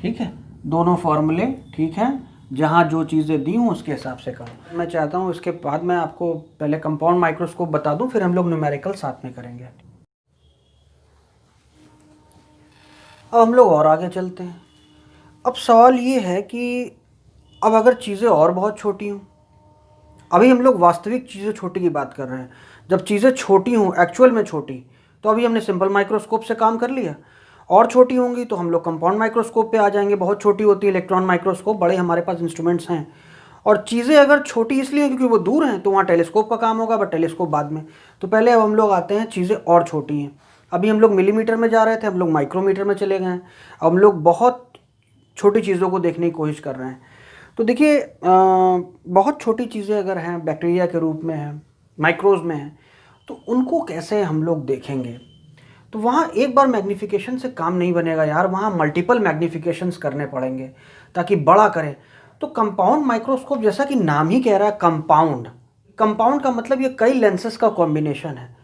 ठीक है। दोनों फॉर्मूले ठीक हैं, जहाँ जो चीज़ें दी हूँ उसके हिसाब से करो। मैं चाहता हूँ इसके बाद मैं आपको पहले कंपाउंड माइक्रोस्कोप बता दूँ, फिर हम लोग न्यूमेरिकल साथ में करेंगे। अब हम लोग और आगे चलते हैं। अब सवाल ये है कि अब अगर चीज़ें और बहुत छोटी हों, अभी हम लोग वास्तविक चीज़ें छोटी की बात कर रहे हैं, जब चीज़ें छोटी हों, एक्चुअल में छोटी, तो अभी हमने सिंपल माइक्रोस्कोप से काम कर लिया। और छोटी होंगी तो हम लोग कंपाउंड माइक्रोस्कोप पे आ जाएंगे। बहुत छोटी होती है इलेक्ट्रॉन माइक्रोस्कोप, बड़े हमारे पास इंस्ट्रूमेंट्स हैं। और चीज़ें अगर छोटी इसलिए क्योंकि वो दूर हैं, तो वहाँ टेलीस्कोप का काम होगा, बट टेलीस्कोप बाद में। तो पहले अब हम लोग आते हैं चीज़ें और छोटी हैं। अभी हम लोग मिलीमीटर में जा रहे थे, हम लोग माइक्रोमीटर में चले गए हैं। अब हम लोग बहुत छोटी चीज़ों को देखने की कोशिश कर रहे हैं। तो देखिए, बहुत छोटी चीज़ें अगर हैं, बैक्टीरिया के रूप में हैं, माइक्रोज में हैं, तो उनको कैसे हम लोग देखेंगे। तो वहाँ एक बार मैग्नीफिकेशन से काम नहीं बनेगा यार, वहाँ मल्टीपल मैग्नीफिकेशंस करने पड़ेंगे ताकि बड़ा करें। तो कंपाउंड माइक्रोस्कोप, जैसा कि नाम ही कह रहा है कंपाउंड, कंपाउंड का मतलब ये कई लेंसेज का कॉम्बिनेशन है।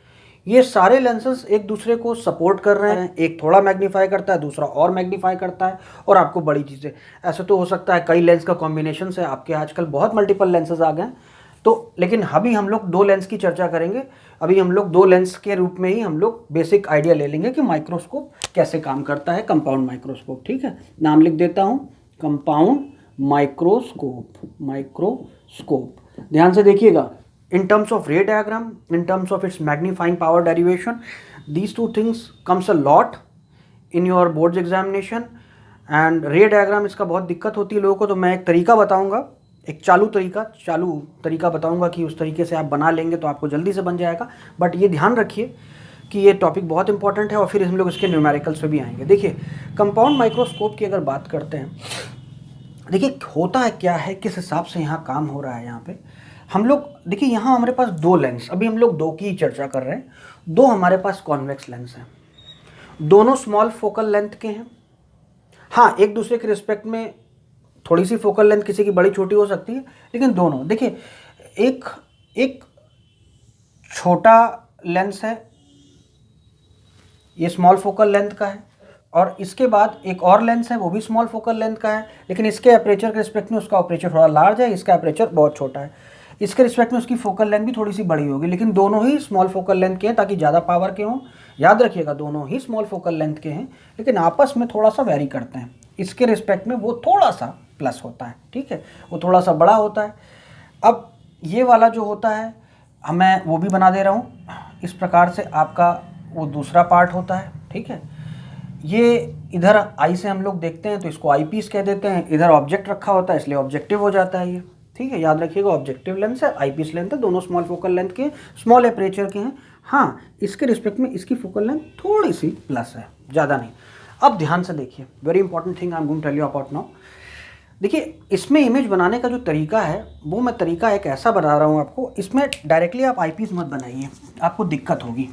ये सारे लेंसेज एक दूसरे को सपोर्ट कर रहे हैं, एक थोड़ा मैग्नीफाई करता है, दूसरा और मैग्नीफाई करता है, और आपको बड़ी चीज़ें। ऐसे तो हो सकता है कई लेंस का कॉम्बिनेशन से, आपके आजकल बहुत मल्टीपल लेंसेज आ गए। तो लेकिन अभी हम लोग 2 लेंस की चर्चा करेंगे। अभी हम लोग 2 लेंस के रूप में ही हम लोग बेसिक आइडिया ले लेंगे कि माइक्रोस्कोप कैसे काम करता है, कंपाउंड माइक्रोस्कोप, ठीक है। नाम लिख देता हूँ, कंपाउंड माइक्रोस्कोप। ध्यान से देखिएगा, in terms of ray diagram, in terms of its magnifying power derivation, these 2 things comes a lot in your boards examination। and ray diagram इसका बहुत दिक्कत होती है लोगों को, तो मैं एक तरीका बताऊंगा, एक चालू तरीका बताऊंगा कि उस तरीके से आप बना लेंगे तो आपको जल्दी से बन जाएगा। बट ये ध्यान रखिए कि ये टॉपिक बहुत इंपॉर्टेंट है, और फिर हम लोग इसके न्यूमेरिकल्स पे भी आएंगे। देखिए, कंपाउंड माइक्रोस्कोप की अगर बात करते हैं, देखिए होता है क्या है, किस हिसाब से यहाँ काम हो रहा है। यहाँ पे हम लोग देखिए, यहाँ हमारे पास 2 लेंस, अभी हम लोग 2 की चर्चा कर रहे हैं। 2 हमारे पास कॉन्वेक्स लेंस हैं, दोनों स्मॉल फोकल लेंथ के हैं। हाँ, एक दूसरे के रिस्पेक्ट में थोड़ी सी फोकल लेंथ किसी की बड़ी छोटी हो सकती है, लेकिन दोनों देखिए, एक छोटा लेंस है, ये स्मॉल फोकल लेंथ का है, और इसके बाद एक और लेंस है, वो भी स्मॉल फोकल लेंथ का है, लेकिन इसके एपरेचर के रिस्पेक्ट में उसका एपरेचर थोड़ा लार्ज है, इसका एपरेचर बहुत छोटा है। इसके रिस्पेक्ट में उसकी फोकल लेंथ भी थोड़ी सी बड़ी होगी, लेकिन दोनों ही स्मॉल फोकल लेंथ के हैं ताकि ज़्यादा पावर के हों। याद रखिएगा, दोनों ही स्मॉल फोकल लेंथ के हैं, लेकिन आपस में थोड़ा सा वेरी करते हैं। इसके रिस्पेक्ट में वो थोड़ा सा प्लस होता है, ठीक है, वो थोड़ा सा बड़ा होता है। अब ये वाला जो होता है, मैं वो भी बना दे रहा हूँ। इस प्रकार से आपका वो दूसरा पार्ट होता है, ठीक है। ये इधर आई से हम लोग देखते हैं तो इसको आई पीस कह देते हैं, इधर ऑब्जेक्ट रखा होता है इसलिए ऑब्जेक्टिव हो जाता है ये, ठीक है। याद रखिएगा, ऑब्जेक्टिव लेंस है, आई पीस लेंथ है, दोनों स्मॉल फोकल लेंथ के, स्मॉल एपरेचर के हैं। हाँ, इसके रिस्पेक्ट में इसकी फोकल लेंथ थोड़ी सी प्लस है, ज़्यादा नहीं। अब ध्यान से देखिए, very important thing I am going to tell you about now. देखिए, इसमें इमेज बनाने का जो तरीका है, वो मैं तरीका एक ऐसा बता रहा हूँ आपको, इसमें डायरेक्टली आप आई पीस मत बनाइए, आपको दिक्कत होगी।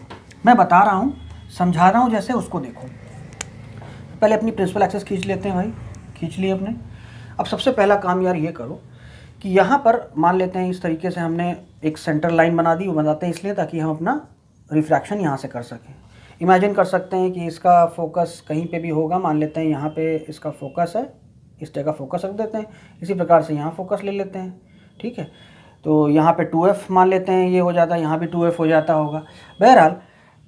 मैं बता रहा हूँ, समझा रहा हूँ, जैसे उसको देखो। पहले अपनी प्रिंसिपल एक्सेस खींच लेते हैं भाई, खींच लिए अपने। अब सबसे पहला काम यार ये करो कि यहाँ पर मान लेते हैं इस तरीके से हमने एक सेंटर लाइन बना दी। वो बनाते हैं इसलिए ताकि हम अपना रिफ्रैक्शन यहाँ से कर सकें। इमेजिन कर सकते हैं कि इसका फोकस कहीं पे भी होगा, मान लेते हैं यहाँ पे इसका फोकस है, इस जगह फोकस रख देते हैं। इसी प्रकार से यहाँ फोकस ले लेते हैं, ठीक है। तो यहाँ पे 2F मान लेते हैं, ये हो जाता है, यहाँ भी 2F हो जाता होगा। बहरहाल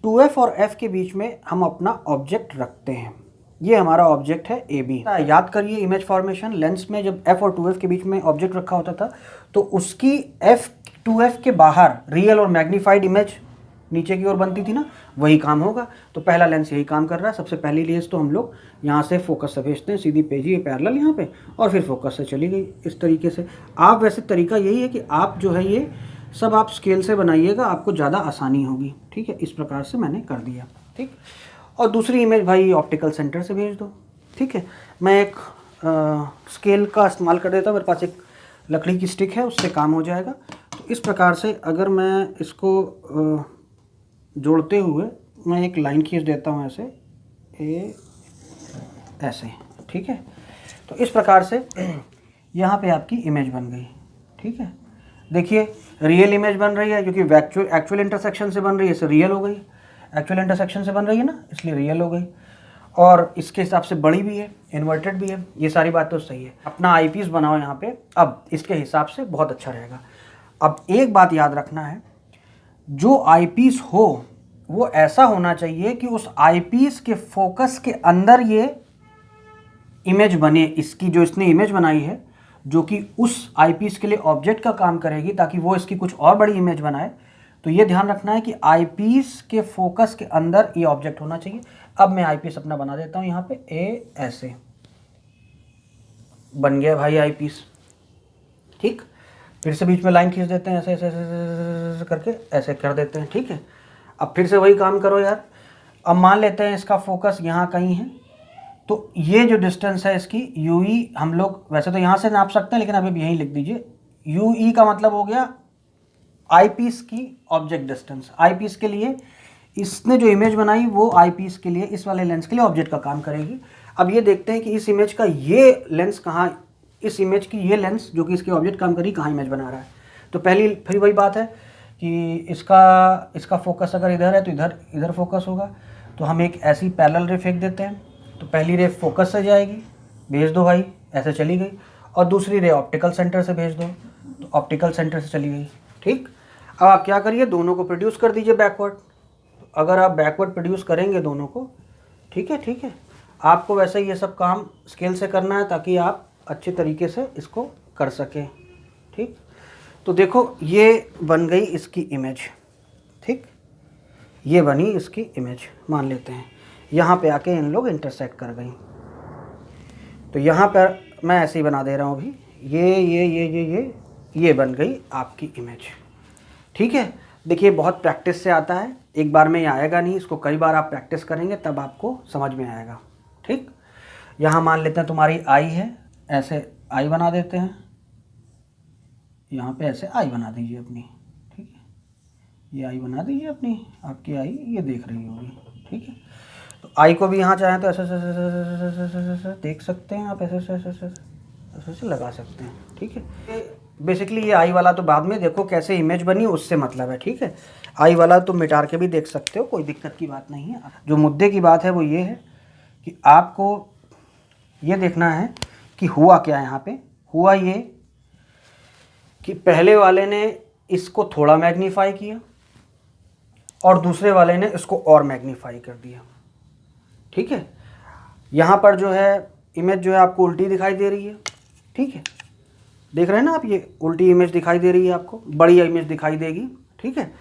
2F और F के बीच में हम अपना ऑब्जेक्ट रखते हैं। ये हमारा ऑब्जेक्ट है AB। याद करिए इमेज फॉर्मेशन, लेंस में जब F और 2F के बीच में ऑब्जेक्ट रखा होता था तो उसकी 2F के बाहर रियल और मैग्नीफाइड इमेज नीचे की ओर बनती थी ना, वही काम होगा। तो पहला लेंस यही काम कर रहा है। सबसे पहली लेंस तो हम लोग यहाँ से फोकस से भेजते हैं, सीधी पेजी पैरेलल यहाँ पे, और फिर फोकस से चली गई इस तरीके से। आप वैसे तरीका यही है कि आप जो है ये सब आप स्केल से बनाइएगा, आपको ज़्यादा आसानी होगी। ठीक है, इस प्रकार से मैंने कर दिया। ठीक, और दूसरी इमेज भाई ऑप्टिकल सेंटर से भेज दो। ठीक है, मैं एक स्केल का इस्तेमाल कर देता हूँ, मेरे पास एक लकड़ी की स्टिक है, उससे काम हो जाएगा। तो इस प्रकार से अगर मैं इसको जोड़ते हुए मैं एक लाइन खींच देता हूँ ऐसे, ऐसे। ठीक है, तो इस प्रकार से यहाँ पे आपकी इमेज बन गई। ठीक है, देखिए रियल इमेज बन रही है, क्योंकि एक्चुअल इंटरसेक्शन से बन रही है, इसे रियल हो गई। एक्चुअल इंटरसेक्शन से बन रही है ना, इसलिए रियल हो गई। और इसके हिसाब से बड़ी भी है, इन्वर्टेड भी है, ये सारी बात तो सही है। अपना आईपीस बनाओ यहाँ पे, अब इसके हिसाब से बहुत अच्छा रहेगा। अब एक बात याद रखना है, जो आईपीस हो वो ऐसा होना चाहिए कि उस आईपीस के फोकस के अंदर ये इमेज बने, इसकी जो इसने इमेज बनाई है, जो कि उस आईपीस के लिए ऑब्जेक्ट का काम करेगी, ताकि वो इसकी कुछ और बड़ी इमेज बनाए। तो ये ध्यान रखना है कि आईपीस के फोकस के अंदर ये ऑब्जेक्ट होना चाहिए। अब मैं आईपीस अपना बना देता हूँ यहाँ पे, ऐसे बन गया भाई आईपीस। ठीक, फिर से बीच में लाइन खींच देते हैं, ऐसे ऐसे ऐसे करके ऐसे कर देते हैं। ठीक है, अब फिर से वही काम करो यार। अब मान लेते हैं इसका फोकस यहाँ कहीं है, तो ये जो डिस्टेंस है इसकी यूई, हम लोग वैसे तो यहाँ से नाप सकते हैं, लेकिन अभी यहीं लिख दीजिए। यूई का मतलब हो गया आईपीस की ऑब्जेक्ट डिस्टेंस। आईपीस के लिए इसने जो इमेज बनाई वो आईपीस के लिए, इस वाले लेंस के लिए ऑब्जेक्ट का काम करेगी। अब ये देखते हैं कि इस इमेज का ये लेंस कहाँ, इस इमेज की ये लेंस जो कि इसके ऑब्जेक्ट काम करी, कहाँ इमेज बना रहा है। तो पहली फिर वही बात है कि इसका फोकस अगर इधर है तो इधर फोकस होगा। तो हम एक ऐसी पैरेलल रे फेंक देते हैं। तो पहली रे फोकस से जाएगी, भेज दो भाई, ऐसे चली गई। और दूसरी रे ऑप्टिकल सेंटर से भेज दो, तो ऑप्टिकल सेंटर से चली गई। ठीक, अब आप क्या करिए, दोनों को प्रोड्यूस कर दीजिए बैकवर्ड। अगर आप बैकवर्ड प्रोड्यूस करेंगे दोनों को, ठीक है, आपको वैसे ये सब काम स्केल से करना है, ताकि आप अच्छे तरीके से इसको कर सकें। ठीक, तो देखो ये बन गई इसकी इमेज। ठीक, ये बनी इसकी इमेज, मान लेते हैं यहाँ पे आके इन लोग इंटरसेक्ट कर गई। तो यहाँ पर मैं ऐसे ही बना दे रहा हूँ अभी, ये बन गई आपकी इमेज। ठीक है, देखिए बहुत प्रैक्टिस से आता है, एक बार में ये आएगा नहीं, इसको कई बार आप प्रैक्टिस करेंगे तब आपको समझ में आएगा। ठीक, यहाँ मान लेते हैं तुम्हारी आई है, ऐसे आई बना देते हैं, यहाँ पे ऐसे आई बना दीजिए अपनी। ठीक है, ये आई बना दीजिए अपनी, आपकी आई ये देख रही होगी। ठीक है, तो आई को भी यहाँ चाहें तो ऐसे ऐसे देख सकते हैं आप, ऐसे ऐसे लगा सकते हैं। ठीक है, बेसिकली ये आई वाला तो बाद में देखो कैसे इमेज बनी उससे मतलब है। ठीक है, आई वाला तो मिटा के भी देख सकते हो, कोई दिक्कत की बात नहीं है। जो मुद्दे की बात है वो ये है कि आपको ये देखना है कि हुआ क्या है। यहाँ पे हुआ ये कि पहले वाले ने इसको थोड़ा मैग्नीफाई किया और दूसरे वाले ने इसको और मैग्नीफाई कर दिया। ठीक है, यहाँ पर जो है इमेज जो है आपको उल्टी दिखाई दे रही है। ठीक है, देख रहे हैं ना आप, ये उल्टी इमेज दिखाई दे रही है, आपको बड़ी इमेज दिखाई देगी। ठीक है,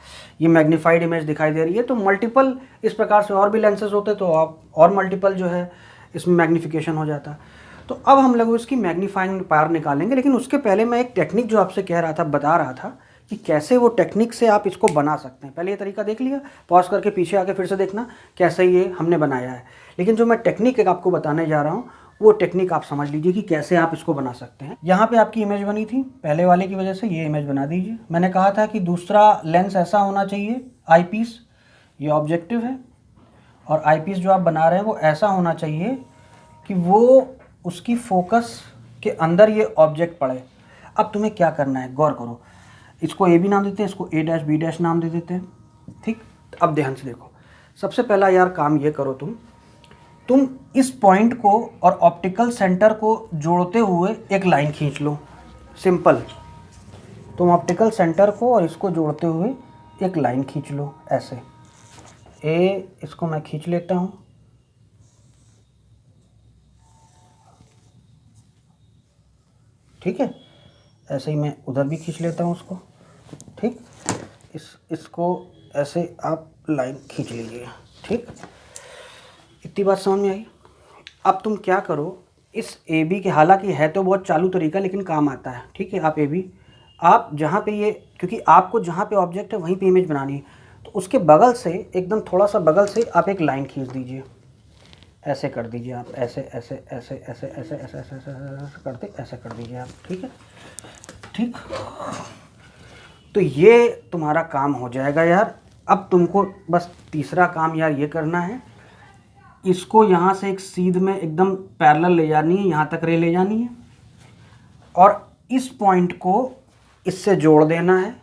ये मैग्नीफाइड इमेज दिखाई दे रही है। तो मल्टीपल इस प्रकार से और भी लेंसेज होते तो आप और मल्टीपल जो है इसमें मैग्नीफिकेशन हो जाता। तो अब हम लोग इसकी मैग्नीफाइंग पावर निकालेंगे, लेकिन उसके पहले मैं एक टेक्निक जो आपसे कह रहा था, बता रहा था कि कैसे वो टेक्निक से आप इसको बना सकते हैं। पहले ये तरीका देख लिया, पॉज करके पीछे आके फिर से देखना कैसे ये हमने बनाया है। लेकिन जो मैं टेक्निक एक आपको बताने जा रहा हूँ, वो टेक्निक आप समझ लीजिए कि कैसे आप इसको बना सकते हैं। यहाँ पे आपकी इमेज बनी थी, पहले वाले की वजह से ये इमेज बना दीजिए। मैंने कहा था कि दूसरा लेंस ऐसा होना चाहिए, आईपीस ये ऑब्जेक्टिव है, और आईपीस जो आप बना रहे हैं वो ऐसा होना चाहिए कि वो उसकी फोकस के अंदर ये ऑब्जेक्ट पड़े। अब तुम्हें क्या करना है, गौर करो, इसको ए भी नाम देते हैं, इसको ए डैश बी डैश नाम दे देते हैं। ठीक, अब ध्यान से देखो, सबसे पहला यार काम ये करो, तुम इस पॉइंट को और ऑप्टिकल सेंटर को जोड़ते हुए एक लाइन खींच लो। सिंपल, तुम ऑप्टिकल सेंटर को और इसको जोड़ते हुए एक लाइन खींच लो ऐसे। ए इसको मैं खींच लेता हूँ, ठीक है, ऐसे ही मैं उधर भी खींच लेता हूँ उसको। ठीक, इसको ऐसे आप लाइन खींच लीजिए। ठीक, इतनी बात समझ में आई। अब तुम क्या करो, इस ए बी के, हालांकि है तो बहुत चालू तरीका लेकिन काम आता है। ठीक है, आप ए बी, आप जहाँ पे ये, क्योंकि आपको जहाँ पे ऑब्जेक्ट है वहीं पे इमेज बनानी है, तो उसके बगल से एकदम थोड़ा सा बगल से आप एक लाइन खींच दीजिए, ऐसे कर दीजिए आप, ऐसे ऐसे ऐसे ऐसे ऐसे ऐसे ऐसे ऐसे करते ऐसे कर दीजिए आप। ठीक है, ठीक, तो ये तुम्हारा काम हो जाएगा यार। अब तुमको बस तीसरा काम यार ये करना है, इसको यहाँ से एक सीध में एकदम पैरेलल ले जानी है, यहाँ तक रे ले जानी है, और इस पॉइंट को इससे जोड़ देना है।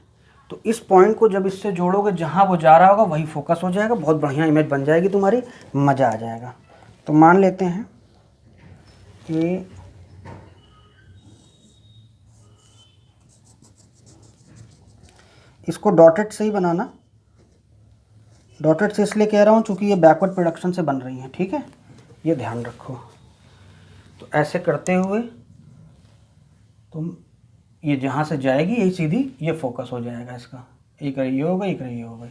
तो इस पॉइंट को जब इससे जोड़ोगे, जहाँ वो जा रहा होगा वही फोकस हो जाएगा, बहुत बढ़िया इमेज बन जाएगी तुम्हारी, मज़ा आ जाएगा। तो मान लेते हैं कि इसको डॉटेड से ही बनाना। डॉटेड से इसलिए कह रहा हूँ क्योंकि ये बैकवर्ड प्रोडक्शन से बन रही हैं। ठीक है, ये ध्यान रखो। तो ऐसे करते हुए तुम, ये जहाँ से जाएगी यही सीधी, ये फोकस हो जाएगा इसका, एक ये होगा, एक ये होगा।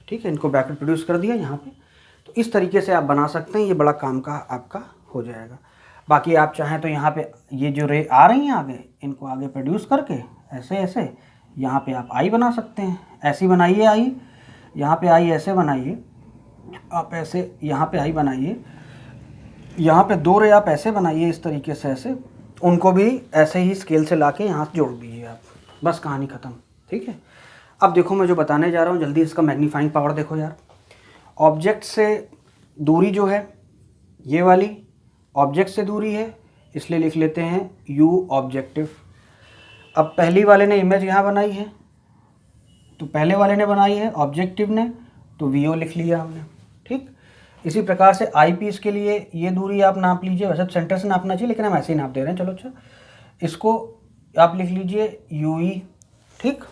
ठीक है, इनको बैकवर्ड प्रोड्यूस कर दिया यहाँ पे। तो इस तरीके से आप बना सकते हैं, ये बड़ा काम का आपका हो जाएगा। बाकी आप चाहें तो यहाँ पे ये जो रे आ रही हैं आगे, इनको आगे प्रोड्यूस करके ऐसे ऐसे यहाँ पे आप आई बना सकते हैं। ऐसी बनाइए आई, यहाँ पे आई ऐसे बनाइए आप, ऐसे यहाँ पे आई बनाइए, यहाँ पे दो रे आप ऐसे बनाइए इस तरीके से, ऐसे उनको भी ऐसे ही स्केल से लाके यहाँ से जोड़ दीजिए आप, बस कहानी ख़त्म। ठीक है, अब देखो मैं जो बताने जा रहा हूँ जल्दी इसका मैग्नीफाइंग पावर देखो यार। ऑब्जेक्ट से दूरी जो है ये वाली, ऑब्जेक्ट से दूरी है, इसलिए लिख लेते हैं u ऑब्जेक्टिव। अब पहली वाले ने इमेज यहाँ बनाई है, तो पहले वाले ने बनाई है ऑब्जेक्टिव ने, तो vo लिख लिया हमने। ठीक, इसी प्रकार से आई पीस के लिए ये दूरी आप नाप लीजिए, वैसे तो सेंटर से नापना चाहिए लेकिन हम ऐसे ही नाप दे रहे हैं। चलो अच्छा, इसको आप लिख लीजिए ue। ठीक,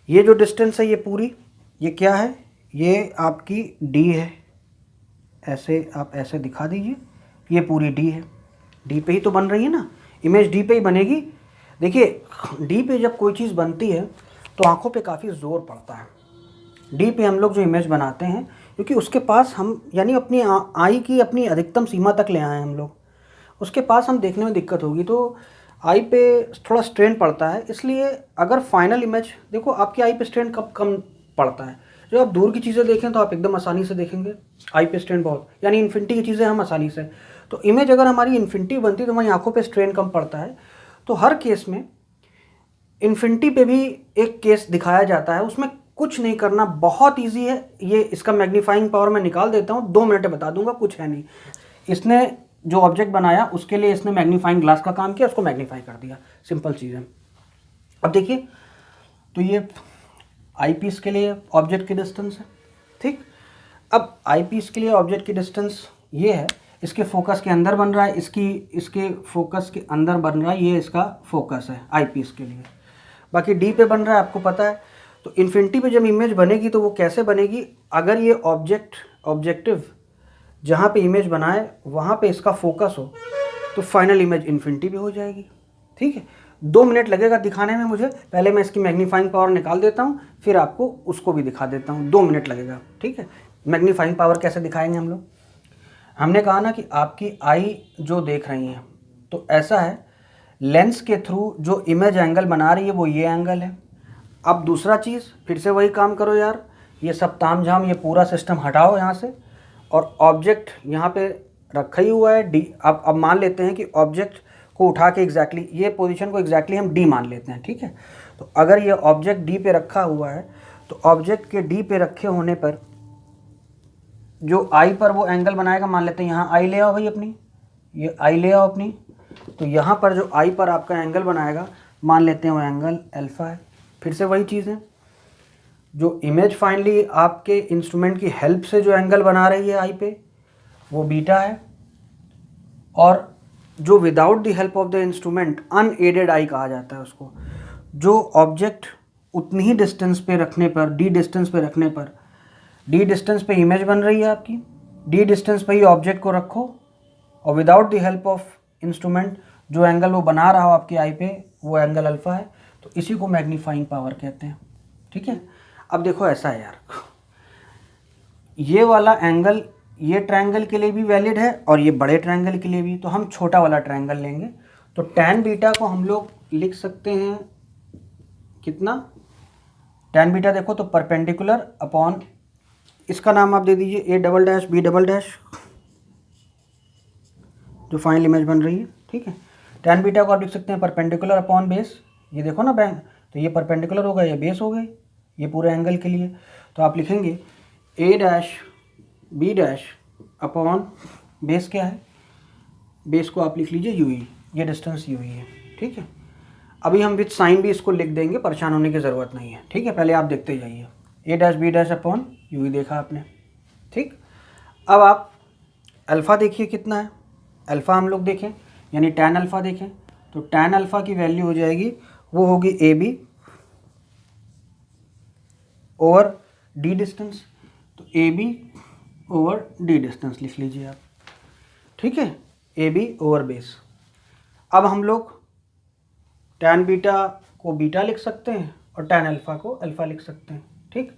ये जो डिस्टेंस है ये पूरी, ये क्या है, ये आपकी d है, ऐसे आप ऐसे दिखा दीजिए, ये पूरी d है। d पे ही तो बन रही है ना, इमेज d पे ही बनेगी। देखिए d पे जब कोई चीज़ बनती है तो आंखों पे काफ़ी ज़ोर पड़ता है। d पे हम लोग जो इमेज बनाते हैं, क्योंकि उसके पास हम यानी अपनी आई की अपनी अधिकतम सीमा तक ले आए हैं हम लोग, उसके पास हम देखने में दिक्कत होगी, तो आई पे थोड़ा स्ट्रेन पड़ता है। इसलिए अगर फाइनल इमेज देखो, आपकी आई पे स्ट्रेन कब कम पड़ता है, जब आप दूर की चीज़ें देखें तो आप एकदम आसानी से देखेंगे, आई पे स्ट्रेन बहुत, यानी इन्फिनिटी की चीज़ें हम आसानी से, तो इमेज अगर हमारी इन्फिनिटी बनती है तो हमारी आंखों पे स्ट्रेन कम पड़ता है। तो हर केस में इन्फिनिटी पे भी एक केस दिखाया जाता है, उसमें कुछ नहीं करना, बहुत ईजी है। ये इसका मैग्नीफाइंग पावर मैं निकाल देता हूँ, 2 मिनट बता दूंगा, कुछ है नहीं। इसने जो ऑब्जेक्ट बनाया उसके लिए इसने मैग्नीफाइंग ग्लास का काम किया, उसको मैग्नीफाई कर दिया, सिंपल चीज़ है। अब देखिए, तो ये आई पीस के लिए ऑब्जेक्ट की डिस्टेंस है। ठीक, अब आई पीस के लिए ऑब्जेक्ट की डिस्टेंस ये है, इसके फोकस के अंदर बन रहा है, इसके फोकस के अंदर बन रहा है, ये इसका फोकस है आई पीस के लिए। बाकी डी पे बन रहा है, आपको पता है। तो इन्फिनिटी पे जब इमेज बनेगी तो वो कैसे बनेगी, अगर ये ऑब्जेक्टिव जहाँ पे इमेज बनाए वहाँ पे इसका फोकस हो तो फाइनल इमेज इन्फिनिटी पे हो जाएगी। ठीक है, 2 मिनट लगेगा दिखाने में मुझे, पहले मैं इसकी मैग्नीफाइंग पावर निकाल देता हूँ, फिर आपको उसको भी दिखा देता हूँ, 2 मिनट लगेगा। ठीक है, मैग्नीफाइंग पावर कैसे दिखाएंगे हम लोग, हमने कहा ना कि आपकी आई जो देख रही हैं, तो ऐसा है, लेंस के थ्रू जो इमेज एंगल बना रही है वो ये एंगल है। अब दूसरा चीज़, फिर से वही काम करो यार, ये सब तामझाम, ये पूरा सिस्टम हटाओ यहाँ से, और ऑब्जेक्ट यहाँ पे रखा ही हुआ है डी। अब मान लेते हैं कि ऑब्जेक्ट को उठा के एग्जैक्टली ये पोजीशन को एग्जैक्टली हम डी मान लेते हैं। ठीक है, तो अगर ये ऑब्जेक्ट डी पे रखा हुआ है तो ऑब्जेक्ट के डी पे रखे होने पर जो आई पर वो एंगल बनाएगा, मान लेते हैं यहाँ आई ले आओ भाई अपनी, ये आई ले आओ अपनी, तो यहाँ पर जो आई पर आपका एंगल बनाएगा, मान लेते हैं वो एंगल अल्फा है। फिर से वही चीज़ है, जो इमेज फाइनली आपके इंस्ट्रूमेंट की हेल्प से जो एंगल बना रही है आई पे, वो बीटा है, और जो without the help of the instrument unaided eye कहा जाता है उसको, जो ऑब्जेक्ट उतनी ही डिस्टेंस पे रखने पर, डी डिस्टेंस पे रखने पर, डी डिस्टेंस पे इमेज बन रही है आपकी, डी डिस्टेंस पे ही ऑब्जेक्ट को रखो, और without the help of instrument जो एंगल वो बना रहा हो आपकी आई पे, वो एंगल अल्फा है। तो इसी को मैग्नीफाइंग पावर कहते हैं। ठीक है, अब देखो ऐसा है यार, ये वाला एंगल ये ट्रायंगल के लिए भी वैलिड है और ये बड़े ट्रायंगल के लिए भी, तो हम छोटा वाला ट्रायंगल लेंगे। तो tan बीटा को हम लोग लिख सकते हैं कितना, tan बीटा देखो तो परपेंडिकुलर अपॉन, इसका नाम आप दे दीजिए A double dash B double dash, जो फाइनल इमेज बन रही है, ठीक है। tan बीटा को आप लिख सकते हैं परपेंडिकुलर अपॉन बेस, ये देखो ना बैंक, तो ये परपेंडिकुलर होगा, ये बेस हो गई, ये पूरे एंगल के लिए। तो आप लिखेंगे A dash B dash upon base क्या है, बेस को आप लिख लीजिए यूई, ये डिस्टेंस यूई है, ठीक है। अभी हम विथ साइन भी इसको लिख देंगे, परेशान होने की ज़रूरत नहीं है, ठीक है। पहले आप देखते जाइए, A dash B dash upon U E देखा आपने, ठीक। अब आप अल्फ़ा देखिए कितना है, अल्फ़ा हम लोग देखें यानी tan अल्फ़ा देखें, तो tan अल्फ़ा की वैल्यू हो जाएगी, वो होगी A B over D distance, तो A B over D distance लिख लीजिए आप, ठीक है, ए बी ओवर बेस। अब हम लोग tan बीटा को बीटा लिख सकते हैं और tan अल्फ़ा को अल्फ़ा लिख सकते हैं, ठीक।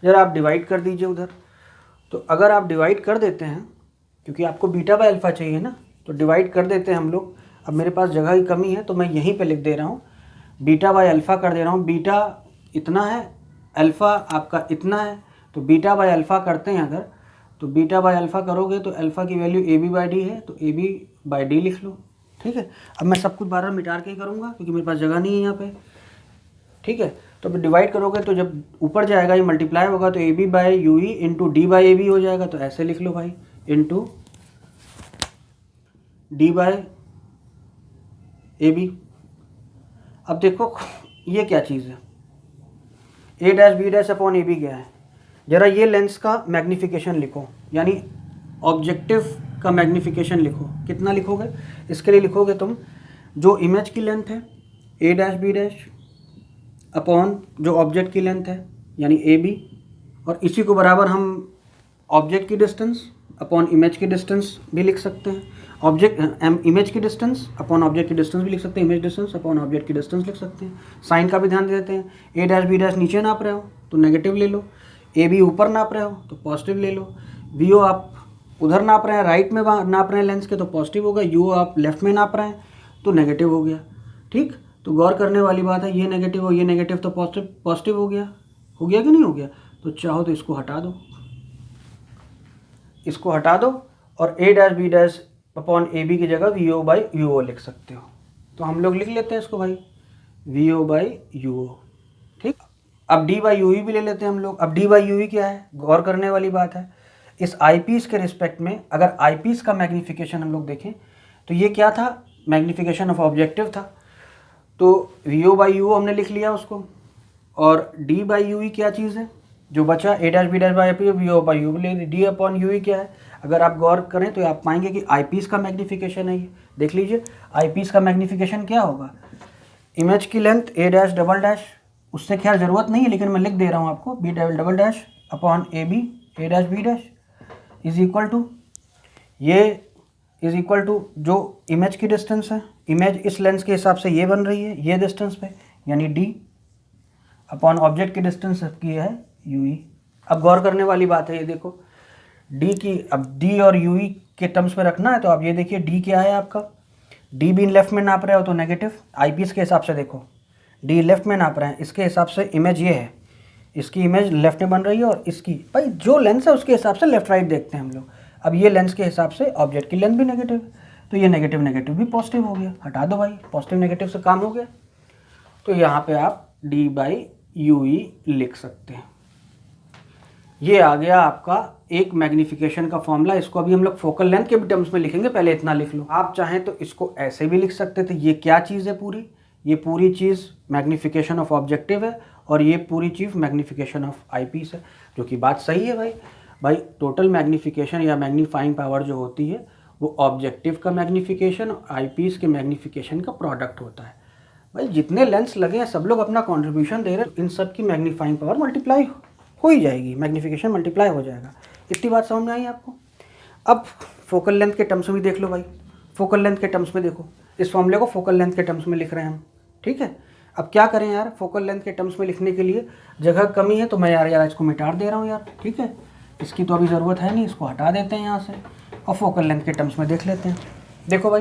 ज़रा आप डिवाइड कर दीजिए उधर, तो अगर आप डिवाइड कर देते हैं, क्योंकि आपको बीटा बाय अल्फ़ा चाहिए ना, तो डिवाइड कर देते हैं हम लोग। अब मेरे पास जगह की कमी है तो मैं यहीं पे लिख दे रहा हूँ, बीटा बाय अल्फ़ा कर दे रहा हूँ। बीटा इतना है, अल्फ़ा आपका इतना है, तो बीटा बाय अल्फ़ा करते हैं अगर, तो बीटा बाय अल्फ़ा करोगे तो अल्फ़ा की value A B by D है, तो ए बी बाई डी लिख लो, ठीक है। अब मैं सब कुछ बार बार मिटा के ही करूँगा क्योंकि मेरे पास जगह नहीं है यहाँ पे, ठीक है। तो अब डिवाइड करोगे तो जब ऊपर जाएगा ये मल्टीप्लाई होगा, तो A B by U E into D by A B हो जाएगा, तो ऐसे लिख लो भाई, into D by A B. अब देखो ये क्या चीज़ है, A dash B dash upon A B क्या है, ज़रा ये लेंस का मैग्नीफिकेशन लिखो, यानी ऑब्जेक्टिव का मैग्नीफिकेशन लिखो। कितना लिखोगे, इसके लिए लिखोगे तुम जो इमेज की लेंथ है A dash B dash upon जो ऑब्जेक्ट की लेंथ है यानी ए बी, और इसी को बराबर हम ऑब्जेक्ट की डिस्टेंस अपॉन इमेज की डिस्टेंस भी लिख सकते हैं। ऑब्जेक्ट इमेज की डिस्टेंस अपॉन ऑब्जेक्ट की डिस्टेंस भी लिख सकते हैं, इमेज डिस्टेंस अपॉन ऑब्जेक्ट की डिस्टेंस लिख सकते हैं। साइन का भी ध्यान देते हैं, ए डैश बी डैश नीचे नाप रहे हो तो नेगेटिव ले लो, ए बी ऊपर नाप रहे हो तो पॉजिटिव ले लो, वी ओ आप उधर नाप रहे हैं राइट में नाप रहे हैं लेंस के तो पॉजिटिव होगा, यू आप लेफ्ट में नाप रहे हैं तो नेगेटिव हो गया, ठीक। तो गौर करने वाली बात है, ये नेगेटिव हो ये नेगेटिव तो पॉजिटिव हो गया कि नहीं हो गया। तो चाहो तो इसको हटा दो, इसको हटा दो और A dash B dash upon A B की जगह V O by U O लिख सकते हो। तो हम लोग लिख लेते हैं इसको भाई वी ओ बाई यू ओ, ठीक। अब डी बाई यू ई भी ले लेते हैं हम लोग। अब डी बाई यू ई क्या है, गौर करने वाली बात है, इस आई पीस के रिस्पेक्ट में अगर आई पीस का मैग्नीफिकेशन हम लोग देखें तो ये क्या था, मैग्नीफिकेशन ऑफ ऑब्जेक्टिव था, तो वी ओ बाई यू हमने लिख लिया उसको। और डी बाई यू ई क्या चीज़ है, जो बचा A dash B dash by P V O by U ले, डी अपॉन यू ई क्या है, अगर आप गौर करें तो आप पाएंगे कि आई पीस का मैग्नीफिकेशन है ये। देख लीजिए आई पीस का मैग्नीफिकेशन क्या होगा, इमेज की लेंथ ए डैश डबल डैश, उससे खैर ज़रूरत नहीं है लेकिन मैं लिख दे रहा हूँ आपको, B double dash upon A B A dash B dash is equal to, ये इज इक्वल टू जो इमेज की डिस्टेंस है, इमेज इस लेंस के हिसाब से ये बन रही है ये डिस्टेंस पे, यानी डी अपॉन ऑब्जेक्ट की डिस्टेंस की है यू ई। अब गौर करने वाली बात है, ये देखो डी की, अब डी और यू ई के टर्म्स में रखना है तो आप ये देखिए डी क्या है आपका, डी भी लेफ्ट में नाप रहे हो तो नेगेटिव, आई पीस के हिसाब से देखो डी लेफ्ट में नाप रहे हैं, इसके हिसाब से इमेज ये है, इसकी इमेज लेफ्ट में बन रही है और इसकी, भाई जो लेंस है उसके हिसाब से लेफ्ट राइट देखते हैं हम लोग। अब ये लेंस के हिसाब से ऑब्जेक्ट की लेंथ भी नेगेटिव, तो ये नेगेटिव नेगेटिव भी पॉजिटिव हो गया, हटा दो भाई, पॉजिटिव नेगेटिव से काम हो गया। तो यहाँ पे आप डी बाई यू ई लिख सकते हैं। ये आ गया आपका एक मैग्नीफिकेशन का फॉर्मूला। इसको अभी हम लोग फोकल लेंथ के भी टर्म्स में लिखेंगे, पहले इतना लिख लो। आप चाहें तो इसको ऐसे भी लिख सकते थे, ये क्या चीज़ है पूरी, ये पूरी चीज़ मैग्नीफिकेशन ऑफ ऑब्जेक्टिव है और ये पूरी चीज़ मैग्नीफिकेशन ऑफ आई पीस है, जो कि बात सही है भाई टोटल मैग्नीफिकेशन या मैग्नीफाइंग पावर जो होती है वो ऑब्जेक्टिव का मैग्नीफिकेशन और आई पीस के मैग्नीफिकेशन का प्रोडक्ट होता है। भाई जितने लेंस लगे हैं सब लोग अपना कॉन्ट्रीब्यूशन दे रहे हैं, इन सब की मैग्नीफाइंग पावर मल्टीप्लाई हो ही जाएगी, मैग्नीफिकेशन मल्टीप्लाई हो जाएगा। इतनी बात समझ में आई आपको। अब फोकल लेंथ के टर्म्स में भी देख लो भाई, फोकल लेंथ के टर्म्स में देखो, इस फॉर्मूले को फोकल लेंथ के टर्म्स में लिख रहे हैं हम, ठीक है। अब क्या करें यार, फोकल लेंथ के टर्म्स में लिखने के लिए जगह कमी है तो मैं यार इसको मिटा दे रहा हूँ यार, ठीक है। इसकी तो अभी ज़रूरत है नहीं, इसको हटा देते हैं यहाँ से और फोकल लेंथ के टर्म्स में देख लेते हैं। देखो भाई,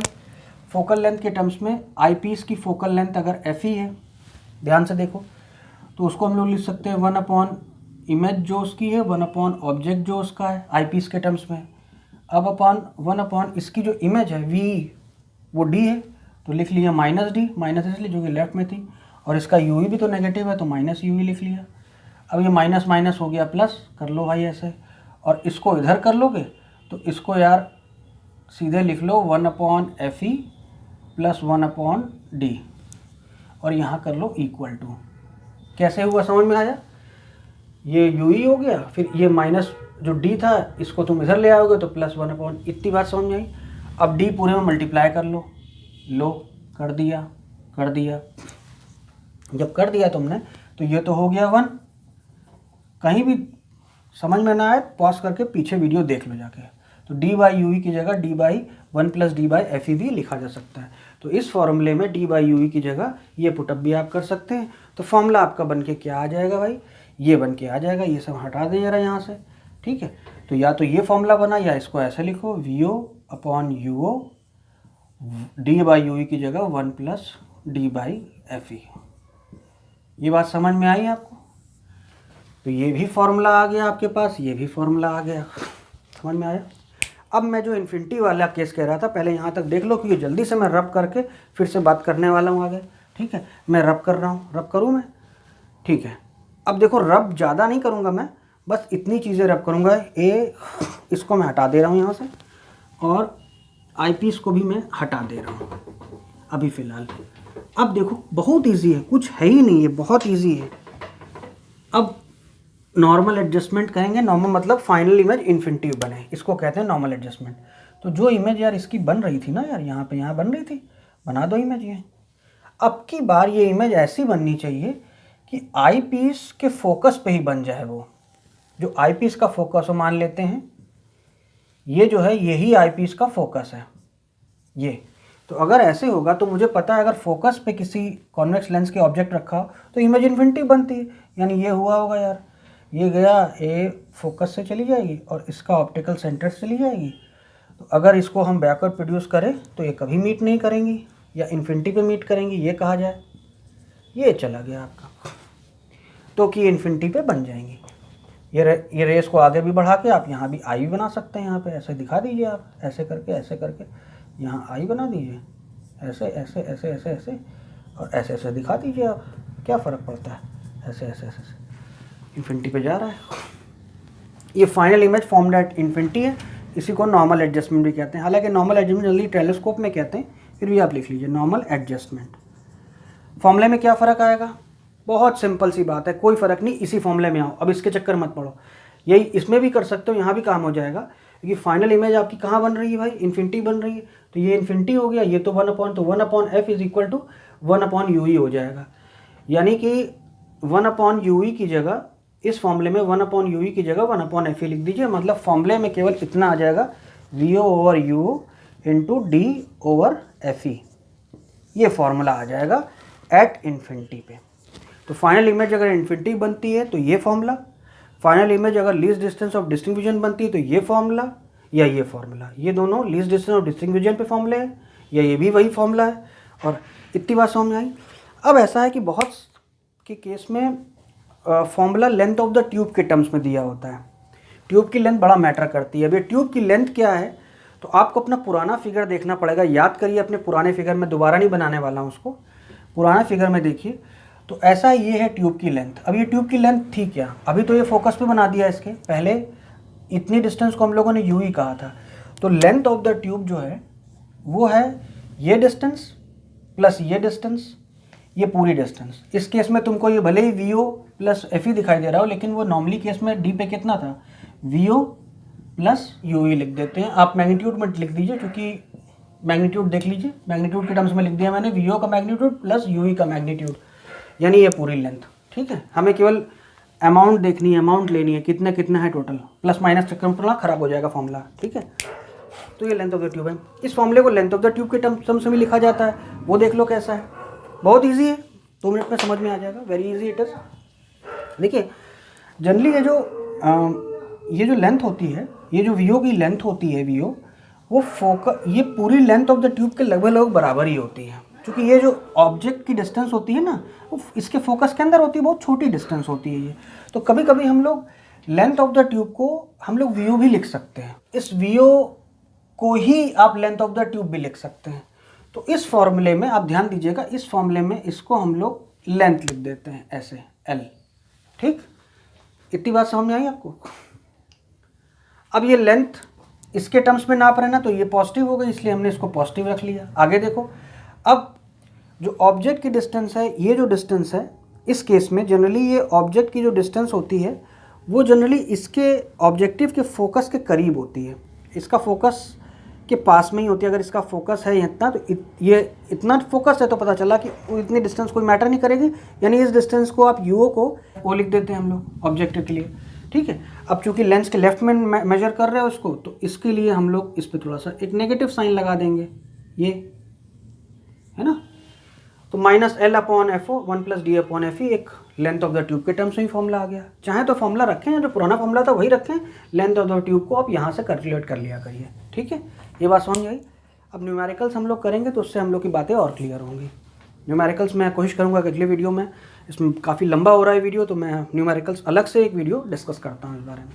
फोकल लेंथ के टर्म्स में आई पीस की फोकल लेंथ अगर एफ ई है, ध्यान से देखो, तो उसको हम लोग लिख सकते हैं 1 इमेज जो उसकी है, 1 ऑब्जेक्ट जो उसका है आई पीस के टर्म्स में। अब अपॉन 1 इसकी जो इमेज है वी, वो डी है, तो लिख लिया -d, माइनस इसलिए जो कि लेफ्ट में थी, और इसका यू भी तो नेगेटिव है तो -u लिख लिया। अब ये माइनस माइनस हो गया प्लस, कर लो भाई ऐसे, और इसको इधर कर लोगे तो इसको यार सीधे लिख लो 1/FE प्लस 1/d, और यहाँ कर लो इक्वल टू। कैसे हुआ समझ में आया? ये u ही हो गया, फिर ये माइनस जो d था इसको तुम इधर ले आओगे तो प्लस 1/, इतनी बात समझ में आई। अब d पूरे में मल्टीप्लाई कर लो, कर दिया। जब कर दिया तुमने तो ये तो हो गया 1। कहीं भी समझ में ना आए पॉज करके पीछे वीडियो देख लो जाके। तो d/UE की जगह d/1 + d/FE भी लिखा जा सकता है। तो इस फॉर्मूले में d/UE की जगह ये पुटअप भी आप कर सकते हैं। तो फॉर्मूला आपका बन के क्या आ जाएगा भाई? ये बन के आ जाएगा। ये सब हटा दें जरा यहाँ से, ठीक है। तो या तो ये फॉर्मूला बना या इसको ऐसे लिखो VO/UO, d/UE की जगह 1 + d/FE। ये बात समझ में आई आपको? तो ये भी फॉर्मूला आ गया आपके पास, ये भी फॉर्मूला आ गया, समझ में आया? अब मैं जो इन्फिनिटी वाला केस कह रहा था, पहले यहाँ तक देख लो, क्योंकि जल्दी से मैं रब करके फिर से बात करने वाला हूँ आगे, ठीक है। मैं रब कर रहा हूँ, रब करूँ मैं, ठीक है। अब देखो, रब ज़्यादा नहीं करूँगा मैं, बस इतनी चीज़ें रब करूँगा। इसको मैं हटा दे रहा हूँ यहाँ से, और आई पीस को भी मैं हटा दे रहा हूँ अभी फ़िलहाल। अब देखो बहुत ईजी है, कुछ है ही नहीं है, बहुत ईजी है। अब नॉर्मल एडजस्टमेंट करेंगे। नॉर्मल मतलब फाइनल इमेज इन्फिनिटी बने, इसको कहते हैं नॉर्मल एडजस्टमेंट। तो जो इमेज यार इसकी बन रही थी ना यार, यहाँ पे यहाँ बन रही थी, बना दो इमेज ये। अब की बार ये इमेज ऐसी बननी चाहिए कि आई पीस के फोकस पे ही बन जाए। वो जो आई पीस का फोकस हो, मान लेते हैं ये जो है यही आई पीस का फोकस है ये। तो अगर ऐसे होगा तो मुझे पता है अगर फोकस पे किसी कॉन्वेक्स लेंस के ऑब्जेक्ट रखा हो तो इमेज इन्फिनिटी बनती है। यानी ये हुआ होगा यार, ये गया ए फोकस से चली जाएगी और इसका ऑप्टिकल सेंटर से चली जाएगी। तो अगर इसको हम बैकवर्ड प्रोड्यूस करें तो ये कभी मीट नहीं करेंगी या इन्फिनिटी पे मीट करेंगी, ये कहा जाए। ये चला गया आपका, तो कि इन्फिनिटी पे बन जाएंगी। ये रेस को आगे भी बढ़ा के आप यहाँ भी आई बना सकते हैं। यहाँ पे ऐसे दिखा दीजिए आप, ऐसे करके यहाँ आई बना दीजिए, ऐसे ऐसे ऐसे ऐसे ऐसे और ऐसे ऐसे दिखा दीजिए आप। क्या फ़र्क पड़ता है, ऐसे ऐसे ऐसे ऐसे इन्फिनिटी पे जा रहा है। ये final image formed at infinity है। इसी को नॉर्मल एडजस्टमेंट भी कहते हैं। हालांकि नॉर्मल एडजस्टमेंट जल्दी टेलीस्कोप में कहते हैं, फिर भी आप लिख लीजिए नॉर्मल एडजस्टमेंट। फॉर्मूले में क्या फ़र्क आएगा? बहुत सिंपल सी बात है, कोई फ़र्क नहीं। इसी फॉर्मूले में आओ, अब इसके चक्कर मत पड़ो। यही इसमें भी कर सकते हो, यहाँ भी काम हो जाएगा, क्योंकि फाइनल इमेज आपकी कहाँ बन रही है भाई? इन्फिनिटी बन रही है। तो ये इन्फिनिटी हो गया, ये तो 1/F is equal to 1/UE हो जाएगा। यानी कि 1/UE की जगह इस फॉर्मूले में 1/UE की जगह 1/FE लिख दीजिए। मतलब फॉर्मूले में केवल इतना आ जाएगा, VO/U इंटू D/FE। ये फॉर्मूला आ जाएगा एट इन्फिनिटी पे। तो फाइनल इमेज अगर इन्फिनिटी बनती है तो ये फॉर्मूला, फाइनल इमेज अगर लीस्ट डिस्टेंस ऑफ डिस्टिंक्विजन बनती है तो ये फॉर्मूला या ये फॉर्मूला। ये दोनों लीस्ट डिस्टेंस ऑफ डिस्टिंक्विजन पे फॉर्मूले हैं, या ये भी वही फॉर्मूला है। और इतनी बात समझ में आई। अब ऐसा है कि बहुत के केस में formula length of the tube के टर्म्स में दिया होता है। ट्यूब की लेंथ बड़ा मैटर करती है। अब ये ट्यूब की लेंथ क्या है, तो आपको अपना पुराना फिगर देखना पड़ेगा। याद करिए अपने पुराने फिगर में, दोबारा नहीं बनाने वाला हूँ उसको। पुराना फिगर में देखिए, तो ऐसा ये है ट्यूब की लेंथ। अब ये ट्यूब की लेंथ थी क्या? अभी तो ये फोकस पे बना दिया इसके, पहले इतनी डिस्टेंस को हम लोगों ने यू ही कहा था। तो लेंथ ऑफ द ट्यूब जो है वो है ये डिस्टेंस प्लस ये डिस्टेंस, ये पूरी डिस्टेंस। इस केस में तुमको ये भले ही VO/FE दिखाई दे रहा हो, लेकिन वो नॉर्मली केस में डी पे कितना था? VO/UE लिख देते हैं। आप मैग्नीट्यूड में लिख दीजिए, क्योंकि मैग्नीट्यूड देख लीजिए, मैग्नीट्यूड के टर्म्स में लिख दिया मैंने, VO का मैग्नीट्यूड प्लस UE का मैग्नीट्यूड, यानी ये पूरी लेंथ। ठीक है, हमें केवल अमाउंट देखनी है, अमाउंट लेनी है, कितना कितना है टोटल। प्लस माइनस चक्कर में थोड़ा खराब हो जाएगा फॉर्मूला। ठीक है, तो ये लेंथ ऑफ द ट्यूब है। इस फॉर्मूले को लेंथ ऑफ द ट्यूब के टर्म्स में भी लिखा जाता है, वो देख लो कैसा है। बहुत ईजी है, 2 मिनट में समझ में आ जाएगा। Very easy it is. देखिए जनरली ये जो ये जो लेंथ होती है, ये जो वीओ की लेंथ होती है, वीओ वो फोकस, ये पूरी लेंथ ऑफ द ट्यूब के लगभग लगभग बराबर ही होती है, क्योंकि ये जो ऑब्जेक्ट की डिस्टेंस होती है ना, वो इसके फोकस के अंदर होती है, बहुत छोटी डिस्टेंस होती है ये। तो कभी कभी हम लोग लेंथ ऑफ द ट्यूब को हम लोग वीओ भी लिख सकते हैं, इस वीओ को ही आप लेंथ ऑफ द ट्यूब भी लिख सकते हैं। तो इस फॉर्मूले में आप ध्यान दीजिएगा, इस फॉर्मूले में इसको हम लोग लेंथ लिख देते हैं ऐसे, एल। ठीक, इतनी बात समझ में आई आपको? अब ये लेंथ इसके टर्म्स में नाप रहे ना, तो ये पॉजिटिव हो गई, इसलिए हमने इसको पॉजिटिव रख लिया। आगे देखो, अब जो ऑब्जेक्ट की डिस्टेंस है, ये जो डिस्टेंस है, इस केस में जनरली ये ऑब्जेक्ट की जो डिस्टेंस होती है वो जनरली इसके ऑब्जेक्टिव के फोकस के करीब होती है, इसका फोकस के पास में ही होती है। अगर इसका फोकस है इतना, तो ये इतना फोकस है, तो पता चला कि इतनी डिस्टेंस कोई मैटर नहीं करेगी, यानी इस डिस्टेंस को आप यूओ को वो लिख देते हैं हम लोग ऑब्जेक्टिव के लिए। ठीक है, अब चूंकि लेंस के लेफ्ट में मेजर कर रहे हो इसको, तो इसके लिए हम लोग इस पर थोड़ा सा एक नेगेटिव साइन लगा देंगे, ये है ना। तो -L/FO 1 + D/FE एक लेंथ ऑफ द ट्यूब के टर्म्स में ही फॉर्मूला आ गया। चाहे तो फॉर्मूला रखें, या जो पुराना फॉर्मूला था वही रखें, लेंथ ऑफ द ट्यूब को आप यहाँ से कैलकुलेट कर लिया करिए। ठीक है, ये बात समझ आई। अब न्यूमेरिकल्स हम लोग करेंगे तो उससे हम लोग की बातें और क्लियर होंगी। न्यूमेरिकल्स मैं कोशिश करूँगा कि अगले वीडियो में, इसमें काफ़ी लंबा हो रहा है वीडियो, तो मैं न्यूमेरिकल्स अलग से एक वीडियो डिस्कस करता हूँ इस बारे में।